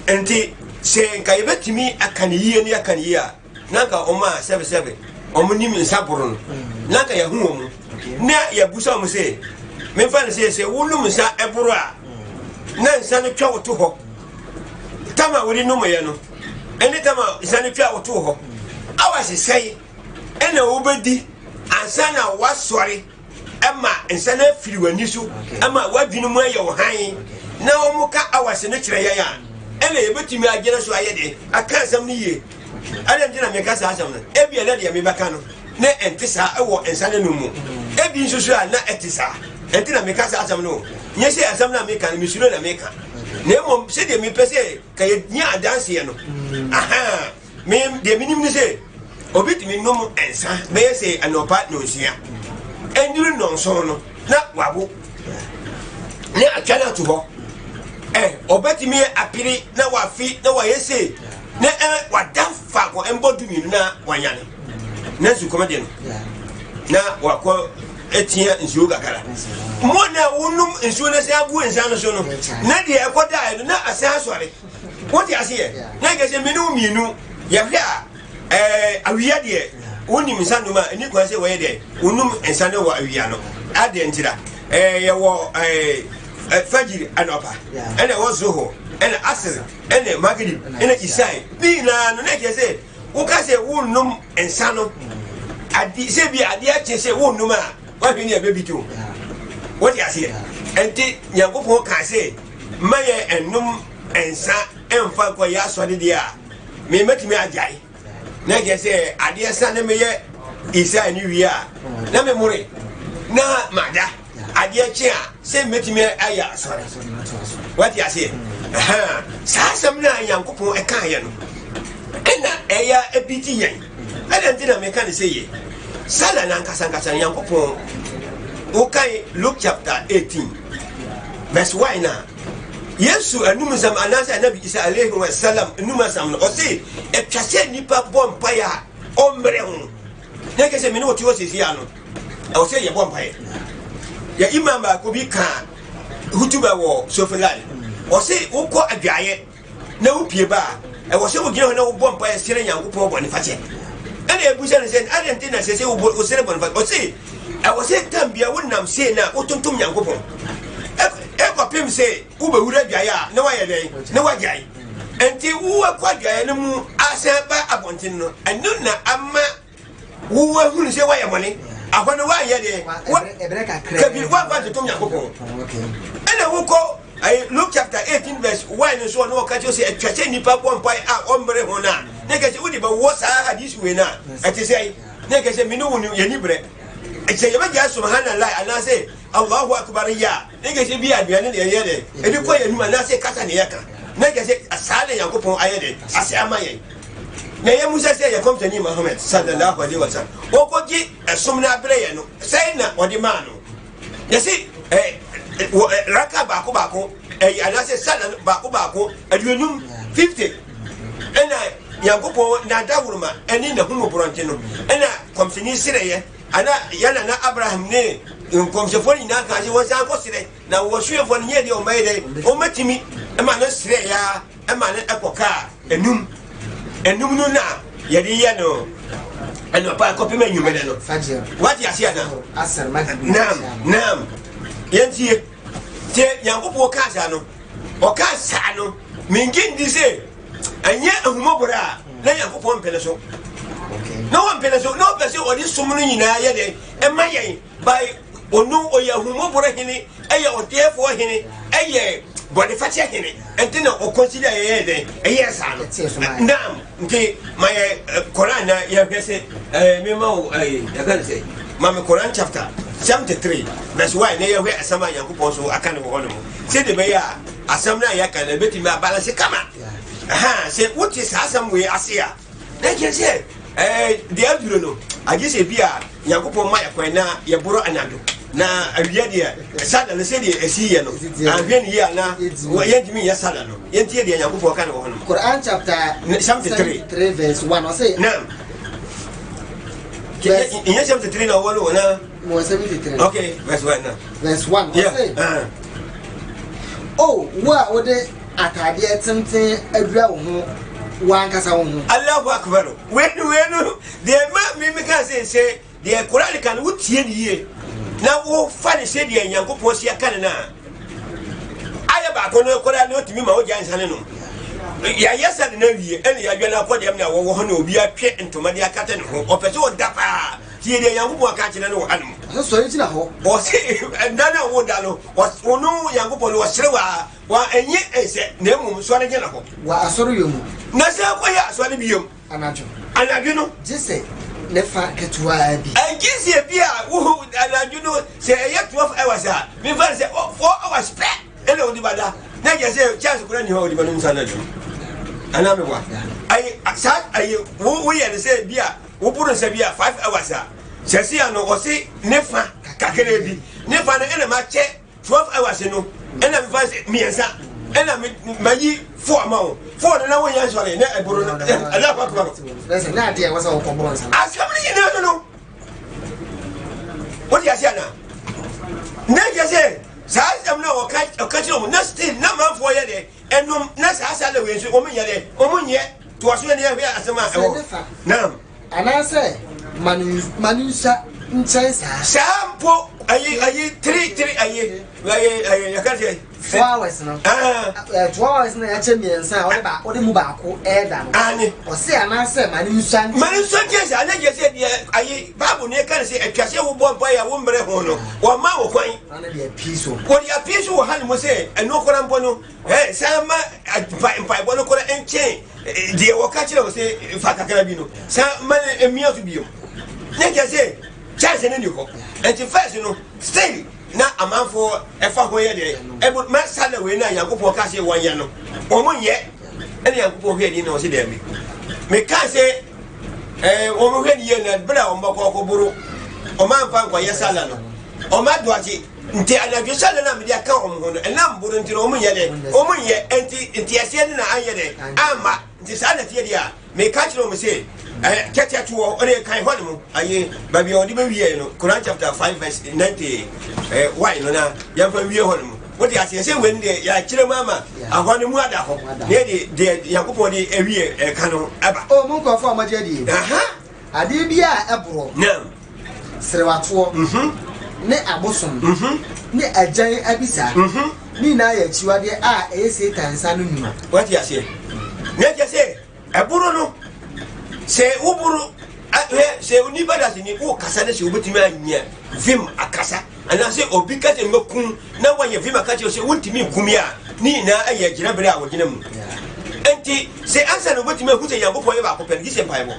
enti se nka yebetimi akaniye ni akaniye nanka oma 77 omuni mi nsaboro nanka ya hu omu na ya busa omu se memfa ne se wulum nsa eboro a na nsa no twa woto ho tama wuri no moye no eni tama nsa no twa woto ho awase sei ena obedi ansana wasori ama nsana firi wani so ama wadwinu mu aye wo han na omuka awase no kire ya ena yebetumi agena so aye de aka asam ni ye ada ndina me kasa asam no ebi ele de me baka no na entisa ewo nsana no mu ebi nsusu a na etisa entina me kasa asam no nye se asam na me kan me suro na me kan na mo se de me pese ka ye nya adanse ye no aha me de minim ni se obitimi nom ensa me say anopa no sia enduru no so no na wabo ne akana to ho obetimi apiri na wafi na wayese na wadafa ko embodumi na wanyane na su komede no na wako etia nsuo gagara mo na wonum nsuo na se agu ensa no so no na de ekoda no na asa asore woti ase na gese menu mienu ya hwa awia de woni misanu ma ni kwa se we de unum ensane wa awia no ade ntira ye wo fajiri anopa ene wo zuho ene asir ene maghrib ene isai bi na no na ke se wo ka se wonum ensano adi se bi adi a che se wonum a wa bi ni e bebi to woti ase enti nyankopon ka se maye enum ensa emfa kwa ya so de dia me metimi ajai na ke se ade sa na me ye isa ni wi a na me more na mada ade che a se metimi aya so wati ase sa sam na yankopon e kan ye no ena eya ebiti yen ada ntina me kan se ye sala na nkasa yankopon o kai Luke chapter 18 verse 1 na Yesu anum zam anasa Nabi Isa alayhi wa sallam anum zam o se e twase nipa bompa ya omre hu na ke se me no ti o se sia no o se ye bompa ya imam ba ko bi ka hutuba wo sofalal o se wo ko adwaye na wo pie ba e wo se wo gina na wo bompa ya sire Yankopon bo ne fache ene e busa ne se ade ntina se wo sire bo ne fache o se e wo se tambia wo nam se na wo tontom Yankopon pim se ube wura dwaya na waye den na wajai enti wo akwa dwaya no mu asa ba abontin no enu na ama wo hunu se waye mone ahono waye de ebreka kabi wa kwa to Yankopon ena wo ko Luke chapter 18 verse 1 so no catch you say twache nipa bompai a ombre ho na na ke say wodi ba wo sa hadis we na ati say na ke say minu wonu yani bre say yeba ja subhanallah ana say Allahu akbar ya na ke say bi aduane de ye de edi ko yanu na say kasa ne yaka na ke say asale yakopon ayede ase amaye na ye musa say ya komtani Muhammad sallallahu alaihi wasallam okogi esumna bre ye no say na odi ma no yesi raka bako anase sala bako aduonum 50 ena yankopo na dawuruma eni na humo bronte no ena komsini sireye ana yana na Abraham ne komsefoni na ka je wonsan ko sire na wo suefo ne de o mayde o matimi e ma na sire ya e ma na ekoka enum no na yedi ya no eno pa ko pime nyumene no wati asia na asar magbi nam yentie te yankopo ka sa no o ka sa no mingin di se anya ahumobora na yankopo mpele so no one mpele so no pese odi sumunu nyina ye de e maye by onu oyahumobora hini eye odefo hini eye body fatia hini entina o consider ye de eye sa no nam nke my Quran na ya pese me ma ya kan say mama Quran chapter 73 verse 1 na ye hwe asama yankopo so aka ne ho no se de be ya asam na ya kan na beti ma balance kama se wuti sa asam we asia na ke se de aduro no agi se bia yankopo ma ya kwan na ye boro anado na awia de sada na se de esiye no ahwe ni ya na ye dimi ya sada no ye ntie de yankopo ka ne ho no Quran chapter 73 verse 1 o say na in chapter 3 na wolo na 73 okay verse 1 na verse 1 o say oh wo de atade tenten adura wo ho wankasa wo ho Allahu akbar wenu de ma mi ka say de Quran kan wutie niye na wo fa ne se de Nyankopon sia kan na aya ba ko no Quran no timi ma wo jan sane no ya yesa de na wie ene ya dwana ko dem na wo ho na obi atwe ntoma de akata ne ho opese wo dapa tie de Nyankopon ka kire ne wo anum so yin tina ho o se ndana wo da no ono Nyankopon wo serewa wa enye ese na emum so ne gena ho wa asoro yomu na se ko ya so ne biyom anajo no jise ne fa ketua bi agise bia wo anajo no se ye 12 hours a me fa se 4 hours pe ele odi bada na je se chance kura ni ho odi banu sana jo ana me wa ai sa ai wo ye se bia wo buru se bia 5 hours a se si ano o se ne fa kakere bi ne fa na ele ma che 12 hours no ena me fa se miensa ena me mayi 4 amount 4 na wo yan so le ne eburu na ala pa ko listen na dia wasa ko bon sana asamni ni no what you say na ne je se sa am na o ka chi o na still na man fo ye de enum na sa sa le we so o munye de o munye to aso ne ya asema e wo nam ana se manusa nchensa sampo ayi 3 ayi ya kan say 4 hours no 2 hours na ya che miensa o de mu ba ko eda no ani o se ana se manusa kese ana je se de ayi babu ne kan say atwase wo bo mpa ya wo mbre ho no wo ma wo kwan ana de piso wo dia piso wo han mo se eno kora mpo no sama mpa bo no kora enche de wo ka kire wo se fa kakara bi no sa man emia so biom ne je se chance ne ni ko enti first no still na amanfo efa ho ye de ebu ma sala we na Yankopon ka se won ye no o mo ye ene Yankopon hwe di na o se de me ka se o mo hwe di ye na bra o mbako ko buru o ma mpa kwa ye sala no o ma do ati nti anadwo sala na me dia ka o mo ho no ena mburu nti o mo ye de o mo ye enti ase na anye de ama nti sala tie dia me ka kire o mo se tete to ore kan ho no aye baby odi be wie no Quran chapter 5 verse 90 why no na ya fa wie ho no what ya say we ndi ya kire mama ahone mu ada ho ne de Yankopon de ewie kan no aba o mun ko fa maje di ade bia ebro nam serewato ne abosom ne ajan abisa ni na ya chiwade a ese tansa no nyuma what ya say ne je say eburo no se uburu se uni bada se ni o kasa ne se obetimi anya vim akasa ana se obi ka se mekun na wanye vim akasa se wontimi kumia ni na aye gina bere a wogina mu enti se ansa no obetimi hu se Yankopon ye ba kopem di se mpaebo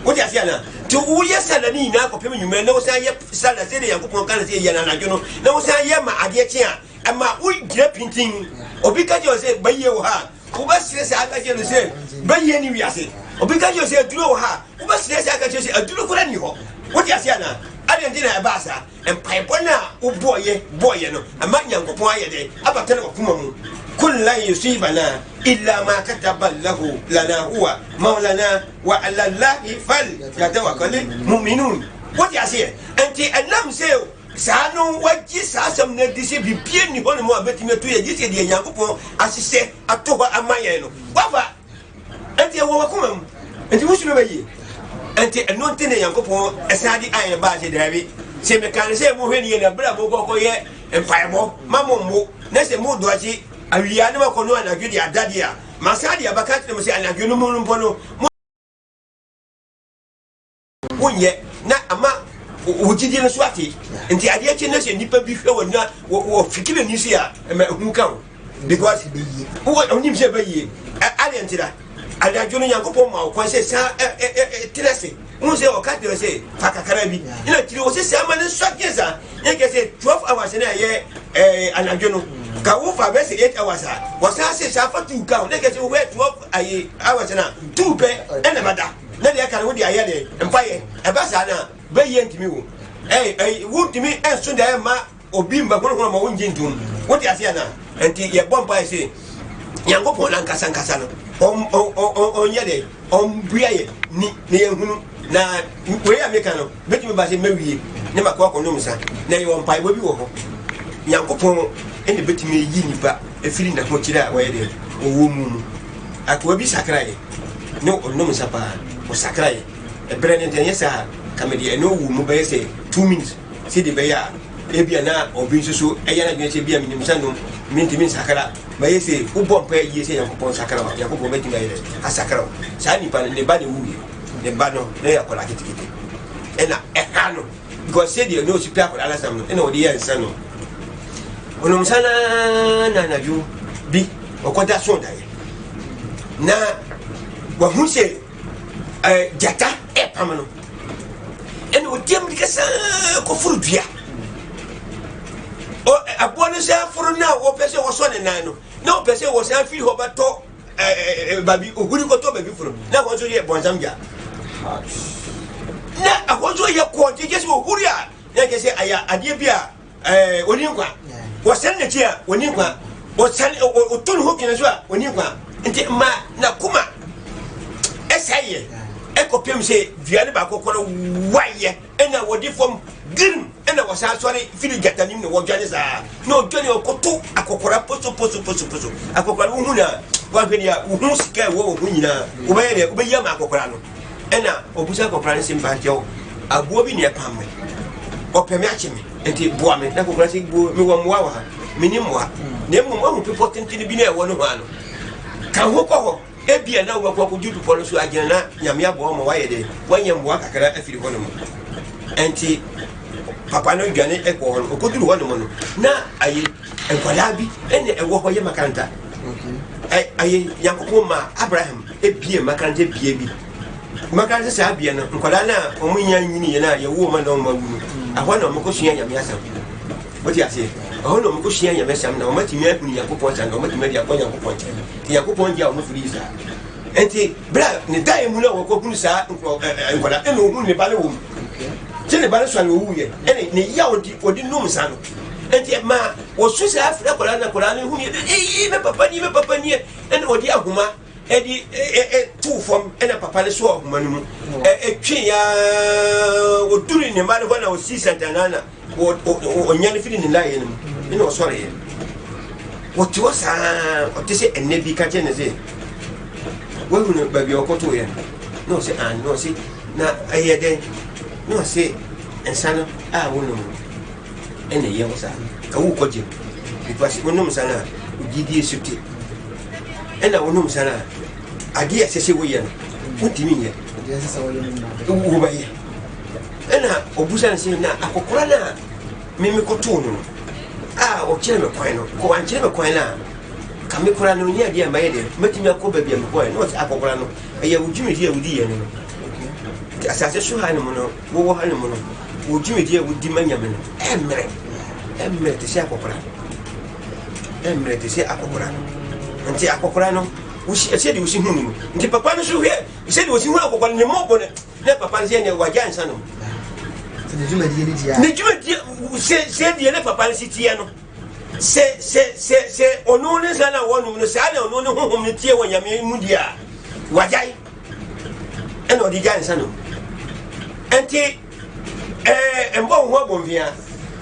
wo ti asia na ti wo ye sala ni na kopem nyume na wo san ye sala se de Yankopon kan se ye na nadwo na wo san ye ma ade kia ama wo gina pintin obi ka se baye wo ha wo ba sire se aka se baye ni wiase obi ka se aduro wo ha wo ba sire se aka se aduro kora ni ho wo ti asia na adentina e ba sa empaibo na wo boye no ama Yankopon aye de abatana wakuma mu كل لا يصيبنا إلا ما كتب له لنا هو مولانا وعلى الله فليتوكل المؤمنون وجه أسير أنت أنام سيو سانو وجه ساسم نديسي بيبيني هون مو أبتي متوي جيسي دي Yankopon أسيسي أتوه أمايا إنه وافا أنت هو وكم أنت وش نبيه أنت أنون تني Yankopon أسادي أي باشي دابي سيمكان سيم مهني ينا بلا بوكو يه empaibo mamombo nese mu doachi awia ne makono anadwedi adade a masadi abakati ne mse anadwe no mu mpono wonye na ama wogidi ne so ati nti ade achi ne se nipa bi hwe wona wo fikire ni se a hu kan because wo onim se bayi ade ntira anadwe no Yankopon ma ko se sa tirese mo se o ka de se fakakara bi ina tiri o se se ama ne so kesa yake se 12 hours na ye anadwe no ka wo fa be se 8 hours a wo sa se sa fa tu ka ne ke se we 12 hours na tu pe ene bada na de ka wo di aye de empaye e ba sa na be ye ntimi wo wo ntimi enso de ma obi mba kono ma wo nje ntum wo di ase na enti ye bomba se Yankopon na nkasa no on ye de on buaye ni ye hunu na we ameka no betimi ba se mawie ne makwa kono musa na ye on pai bo bi wo ho Yankopon ene betimi yi nipa efiri na ko kira wa ye de owo mu akwa bi sakraye no onno musa pa o sakraye e brene ntenye sa kamedi eno wu mu be se 2 minutes si de be ya ebia na obi nsusu eya na dwese bia minimsa no mintimin sakra ba yese ubon pa yi se Yankopon sakra ba Yankopon betimi aye asakra sa nipa ne ba ne wu ne ba no ne ya kola kitikiti ena ekano because say the no super for ala sam no ena odi ya nsa no ono msana na naju bi okoda so dai na wa hu se jata pamano ena odi am dikasa ko furu dua o abone se furu na o pese wo so ne nan no na o pese wo se afiri ho bato babi oguri ko to babi furu na ko so ye bonjam ja na akozo ye ko je se oguri a na ke se aya ade bia oni nkwa wo san ne tia oni nkwa wo san o tun ho kina so a oni nkwa nti ma na kuma esaye ekopem se viane ba kokoro waye ena wodi fom grim ena wasa sori fili gatanim ne wo dwane sa no dwane okoto akokora poso akokora hu na wa hwene ya hu sika wo hu nyina wo be ye be yama akokora no ena obusa akokora ne simba jew agbo bi ne pamme opeme achime enti boa me na kokora se bo me wo mwa wa minimwa ne mu ahu people tentini bi na e wo no ha no ka ho ko ho ebia na wo ko judu polo so agena na nyame abo mo waye de wanye mwa kakara afiri ho no mo enti papa no dwane e ko ho ko duru ho no mo no na ayi enkwala bi ene e wo ho ye makanta ayi Yankopon ma Abraham ebie makanta bie bi makanta sa bie no nkwala na omunya nyini ye na ye wo ma no ma wu ahwa na mo ko sua nyame asam woti ase ahwa na mo ko sua nyame asam na o matimi akuni Yankopon sa na o matimi dia ko Yankopon ti Yankopon dia o mo firi sa enti bra ne dai mu na wo ko kunu sa nkwala ene o hu ne bale wo jene bale so na wo ye ene ne ya odi num sa no enti ma wo su sa afra kola na hu ne me papa ni ene odi ahuma edi tu fom ene papa le so ahuma no mu twi ya o duri ne male ho na o si santanana o nyane fili ne la ye no ene o sore ye wo ti wo sa o ti se ene bi ka jene se wo hu ne ba bi o ko to ye no se no se na ayede no se ensano wo no ene ye wo sa ka wo ko je because wo no msana ugidi suti ena wo no msana ade asese wo ye no utimi ye Yes, so you wo ba ye ena obusa nse na akokora na meme koto no o kire me kwan no ko an kire me kwan na ka me kora no nya dia maye de metimi akoba bia me kwan no akokora no eye wudwumi dia wudi ye no asase so ha no mo no wo ha no mo no wudwumi dia wudi manyame no emre te se akokora no nti akokora no wusi ese de wusi hunu no nti papa no so hwe ese de wusi hunu akokora ne mo bo ne papa nse ne waja nsa no ne juma dia se dia ne papa nse tie no se ono ne sana wonu no sa na ono ne honhom ne tie wanyame mu dia wajai eno di gansa no enti embo ho abonvia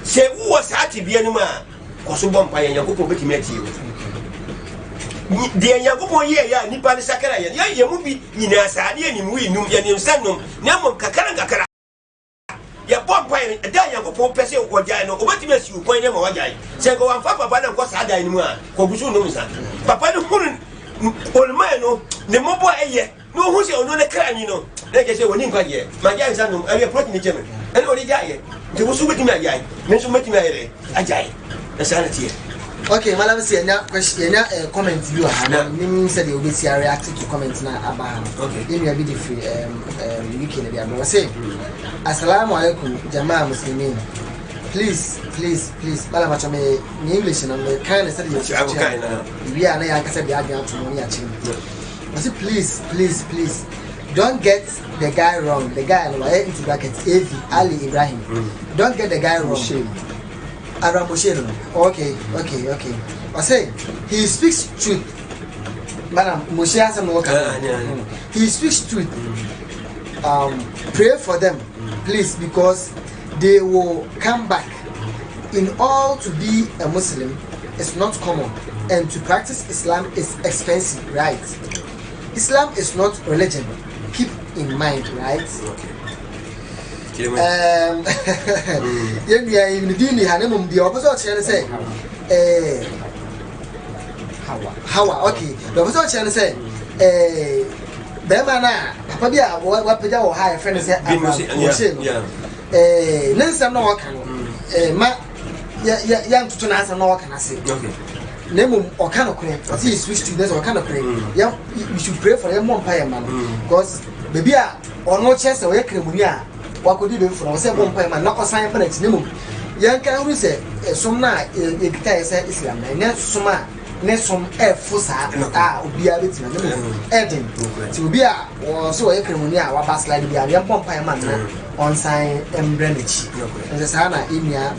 se wo sa atibia no ma koso bompa ya yakopon betimi atie wo de yakopon ye ya nipa ne sakara ya mu bi nyina sa de anim wi num ya nim sanom na mom kakara ya bompa ya da yakopon pese wajai no obetimi asi wo kwan ne ma wajai se ko wan papa na ko sa da anim a ko busu no misa papa ne hunu olma no ne mobo eye no hu se ono ne krani no na ke se woni nkwaje ma ja nsa no awe protein ne cheme ene odi jaye nti wo su betimi ajai me su betimi ayere ajai na sana tie. Okay, madam say nya question nya comment you ha nim say the obesi react to comment na aba. Okay. Dem ya be the free UK na dia bro say assalamu alaikum jamaa muslimin. Please bala macho me English na me kind say the we are na ya kasa be adwan to money achi. I say please don't get the guy wrong. The guy no why into brackets AV Ali Ibrahim. Don't get the guy wrong. Aramoshelo. Okay. I say he speaks truth. Madam Moshe has no he speaks truth. Pray for them, please, because they will come back. In all, to be a Muslim is not common, and to practice Islam is expensive, right? Islam is not religion. Keep in mind, right? Even the Hanemum, the opposite channel say, Hawa, okay. The opposite channel say, Bemana, Pabia, what Pia or high friend say, Nancy, no one young to answer no one can I say. Name or kind of pray, or see switch to this or kind of pray. Yeah, you should pray for them one pie man, because baby or no chest away, Cremunia. What could you do for say one pie man, not a sign for next name? Young can say, some night, it say Islam, and then some. Nesom fusa be a bit Eden to be a or so a criminal or bass like the young Pompire man on sign and Greenwich. And the Sana Imia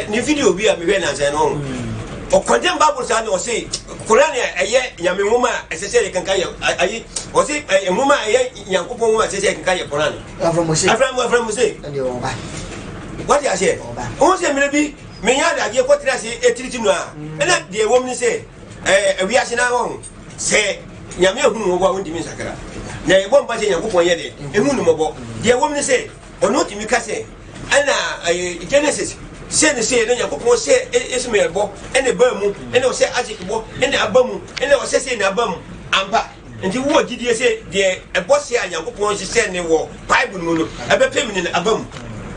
new video be a Mirenas and home. Or condemn Babbles or say, Korania, a year, Yamima, as I said, I can carry or say a woman, a young couple, as I said, I can carry a Koran. From Moshe, and you what I say? Also, maybe. Me ya da je ko tira se etiriti no a na de wo mi se wi ase na won se nyame ehunu wo won dimi sakara na e bomba se yakopon ye de ehunu mo bo de wo mi se ono timi ka se ana Genesis se ne se na yakopon se Ismael bo ene ba mu ene o se Isaac bo ene abamu ene o se na abamu ampa nti wo gidie se de ebo se a yakopon se ne wo Bible mu no ebe pemini na abamu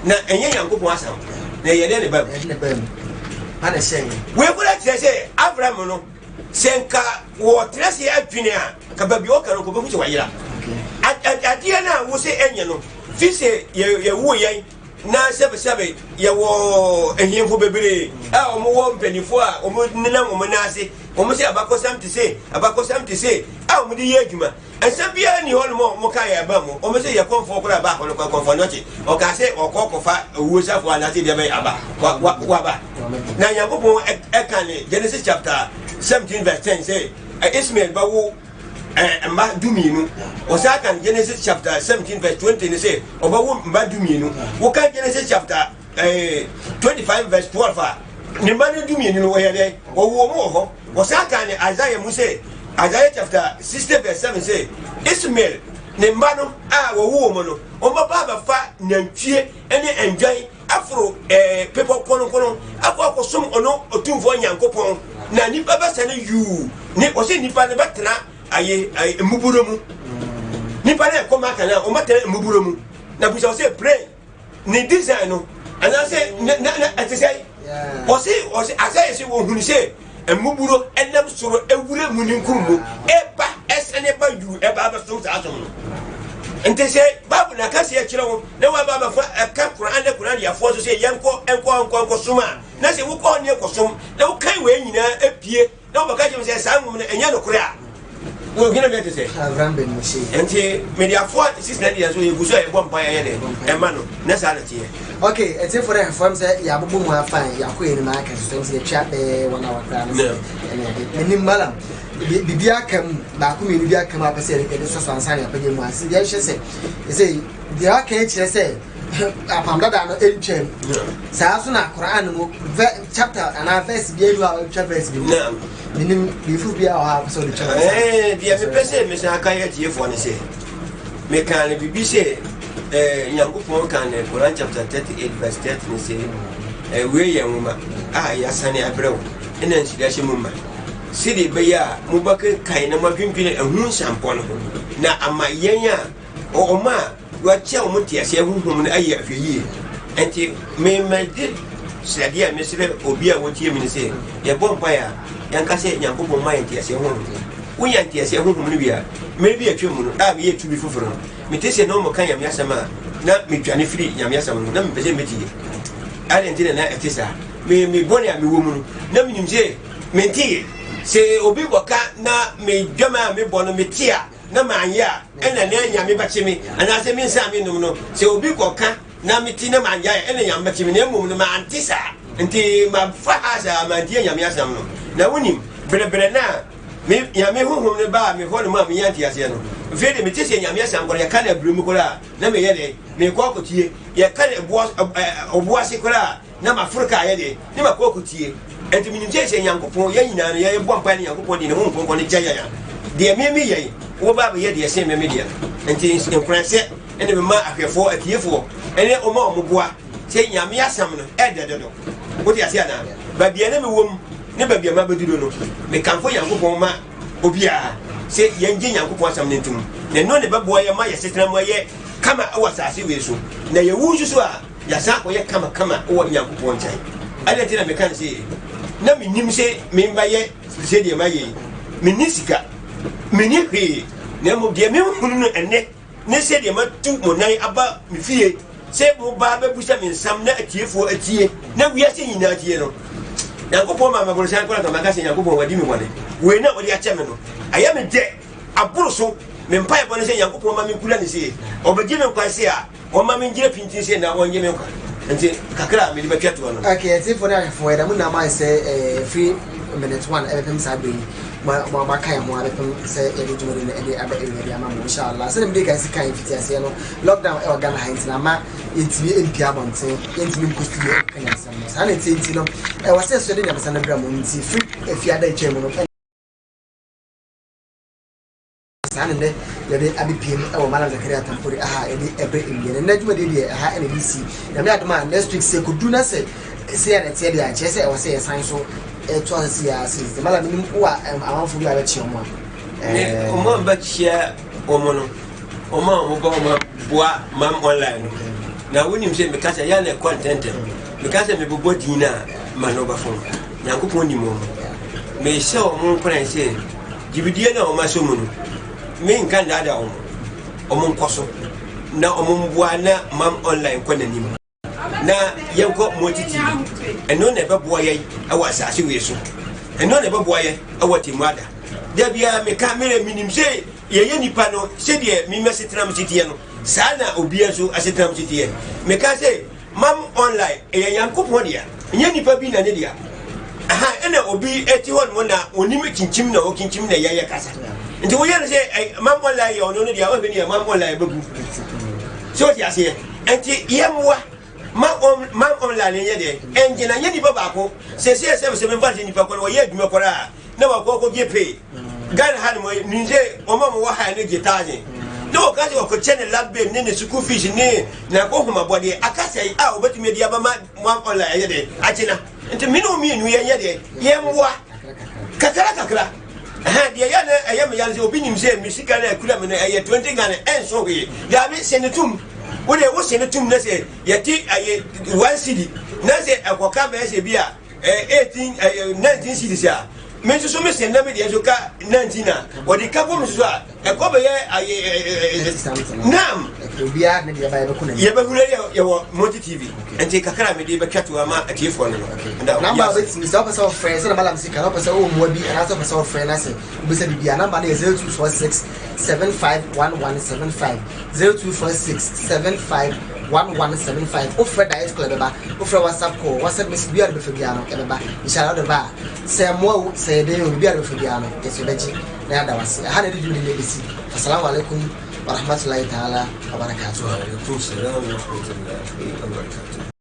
na enye yakopon asam na yede ne bam ana shen we kula tese Abraham no senka wo trese adwene a ka ba bi o kan ko be fu wayira adie na wo se enye no fi se ye wo yen na sebe ye wo ehemfo bebere a o mo wo mpanifo a o mo nina mo na ase o mo se abakosam te se a o mo di ye adwuma asa bia ni hol mo ka ya ba mo o mo se ye konfo kura ba ko konfo no chi o ka se o kokofa wo safo ana se de be aba wa ba na yakopon ekane Genesis chapter 17 verse 10 say Ismael ba wo mba duminu o sa kan Genesis chapter 17 verse 20 ni say o ba wo mba duminu wo kan Genesis chapter 25 verse 12 ni mba duminu no ye de o wo mo ho o sa kan Isaiah mu say Isaiah chapter 60 verse 7 say Ismael ne mba no a wo wo mo no o ba ba fa nantwie ene enjan afro people kono akwa som ono otumfo nyankopon na nipa ba sane yu ni o se nipa ne betena aye muburo mu nipa na ko maka na o mata muburo mu na busa say pray ni design no and I say na atesai o say asay say wo hunu say muburo enam soro ewure muninkum mu eba esene ba yu eba ba so sa asom ente say babu na ka say kire wo na wa baba fa ka Quran ya fo so say yanko enko suma na say wo ko ne ko som na wo kai we nyina epie na wo baka je say sa ngum na enya no kura wo gina be to say Abraham ben Moshe ente media for 690 years so you go so e bom pa ya de e ma no na sa na tie okay it's for the form say ya bubu mu afan ya ko yin ma ka so say twa be wana wata no eni malam bibia kam ba ko me bibia kam apese e so so ansan ya page mu ase ya hye say dia ka e kire say apam dada no entwem saa so na Quran mu chapter and verse bi elu a verse bi na minim bifu bia o ha so de chapter dia me pese me sa ka ya tie fo ne say me kan bibi say Yankopon kan Quran chapter 38 verse 30 ne say we ye nwuma ya sane abrew ina nsia hye mumma sidi be ya mubaka kai na madwindwine ehun sampon ho na amayenya o ma wa che o mutia se ehunhum ne ayi afeyi enti me mede sadia me sire obi a wotie mi ne se ye bompa ya yanka se Yankopon ma yentia se ho wonya ntia se ehunhum ne bia me bi atwem no da me ye tubi foforo me te se no mo kan yam yasama na me dwane firi yam yasama no na me pese meti ale ntina na etisa me boni a me wo mu na me nimse me ntie se obi boka na me dwama me bono me tia na manya ena na nya me bache me ana se me nsa me num no se obi boka na me ti na manya ena nya bache me na mum no ma antisa nti ma fa asa ma die nya me asam no na wonim bre na me ya me honhom ne ba me ho ne ma me yanti ase no fe de me ti se nya me asam ko ya ka na bre mu ko la na me ye de me ko akotie ya ka na obo ase ko la na ma furka ye de ni ma ko akotie enti minim se Yankopon ya nyina no ye bo mpa ne Yankopon di ne honhom ko ne jaya ya de me ye wo ba be ye de se me dia enti nkranse ene me ma ahwefo atiefo ene o ma o moboa se nyame asam no e de do wo ti ase ana ba bia ne me wom ne ba bia ma beduro no me kanfo Yankopon ma obia se yenje Yankopon asam ne ntum ne no ne ba boa ye ma ye setena mo ye kama awasase we so na ye wuju so a ya sa ko ye kama wo Yankopon chai ale tina me kan se na me nim se me ba ye se de ma ye me nisika me ni hwe na mo de me hunu no enne ne se de ma tu mo nan aba me fie se mo ba ba busa me nsam na atiefo atie na wiase nyina atie no Yankopon ma bolo san ko la ka se Yankopon wadi me wone we na wodi ache me no aya me de aburo so me mpa e bone se Yankopon ma me kula ne se obeje me kwa se a o ma me ngire pintin se na wonye me kwa nti kakra me di batwa to no okay it's for that for that na ma say free minute 1 everything sabi ma kai mo ale pem say e di jumori na e di aba e di ama mo inshallah so dem dey guys kan fiti ase no lockdown e organ hint na ma ntimi enpi abonte ntimi nkostudio kan asam no sa na enti no e wase so de nyamsa na bra mo nti free e fi ada eche mo no sanende yede abipiem e wo Malam Zakaria Tampori aha edi ebe ingene na djuma de aha NBC na me adoma next week se kodu na se ya na tie de a che se e wase ye san so e to se ya se Malam nim wa amanfo bi a be che omo o mo ba chia omo no o ma mo ba mo boa mam online na wonim se me kasa ya na content me kasa me bobo dina ma no ba fon Yankopon ni mo me se o mo kran se jibidie na o ma so mo no me nkan da o mo nkoso na o mo boa na mam online ko nanim na yenko motiti eno ne beboa ye awa asase we so eno ne beboa ye awa timada da bia me ka mere minim se ye nipa no se de mi mesetra mtitie no sana obia so asetra mtitie me ka se mam online ye Yankopon dia nye nipa bi na ne dia aha ena obi eti hon mo na onim kinchim na o kinchim na ye kasa nti wo yele se mam online ye ono ne dia o be ne mam online bebu so ti ase enti yemwa mam online ye de engina ye nipa ba ko se me ba se nipa ko wo ye adwuma ko ra na wa ko gepe gan han mo ninje o ma mo wa ha ne gitaje no ka se ko chene labbe ne school fees ne na ko huma bode akasa a obetumi dia ba mam online ye de achina nti mino mi nu ye de yemwa kakra dia ya na ayam ya ze obi nim ze misika na akura me na 20 Ghana enso we ya be senetum wo de wo senetum na se yeti aye 1 cedi na se akoka be se bia 18 19 cedis ya me so me se na me de so ka 19 na wo de ka bo me so a ko be ye nam obia na de ba be kuna ye be hule ye wo Multi TV enti kakara me de be twatwa ma atifo no number bit mi so person friends na malam sika na person o mo bi na so person friend na se obi se bia number na 0246 751175 0246 751175 offer direct call beba offer WhatsApp call WhatsApp message bia be bia no beba inshallah de ba se mo se de o bia be bia no ke se beji na ada wase ha na de judi le bisi assalamu alaikum wa rahmatullahi ta'ala wa barakatuh. Wa alaikum salam wa rahmatullahi wa barakatuh.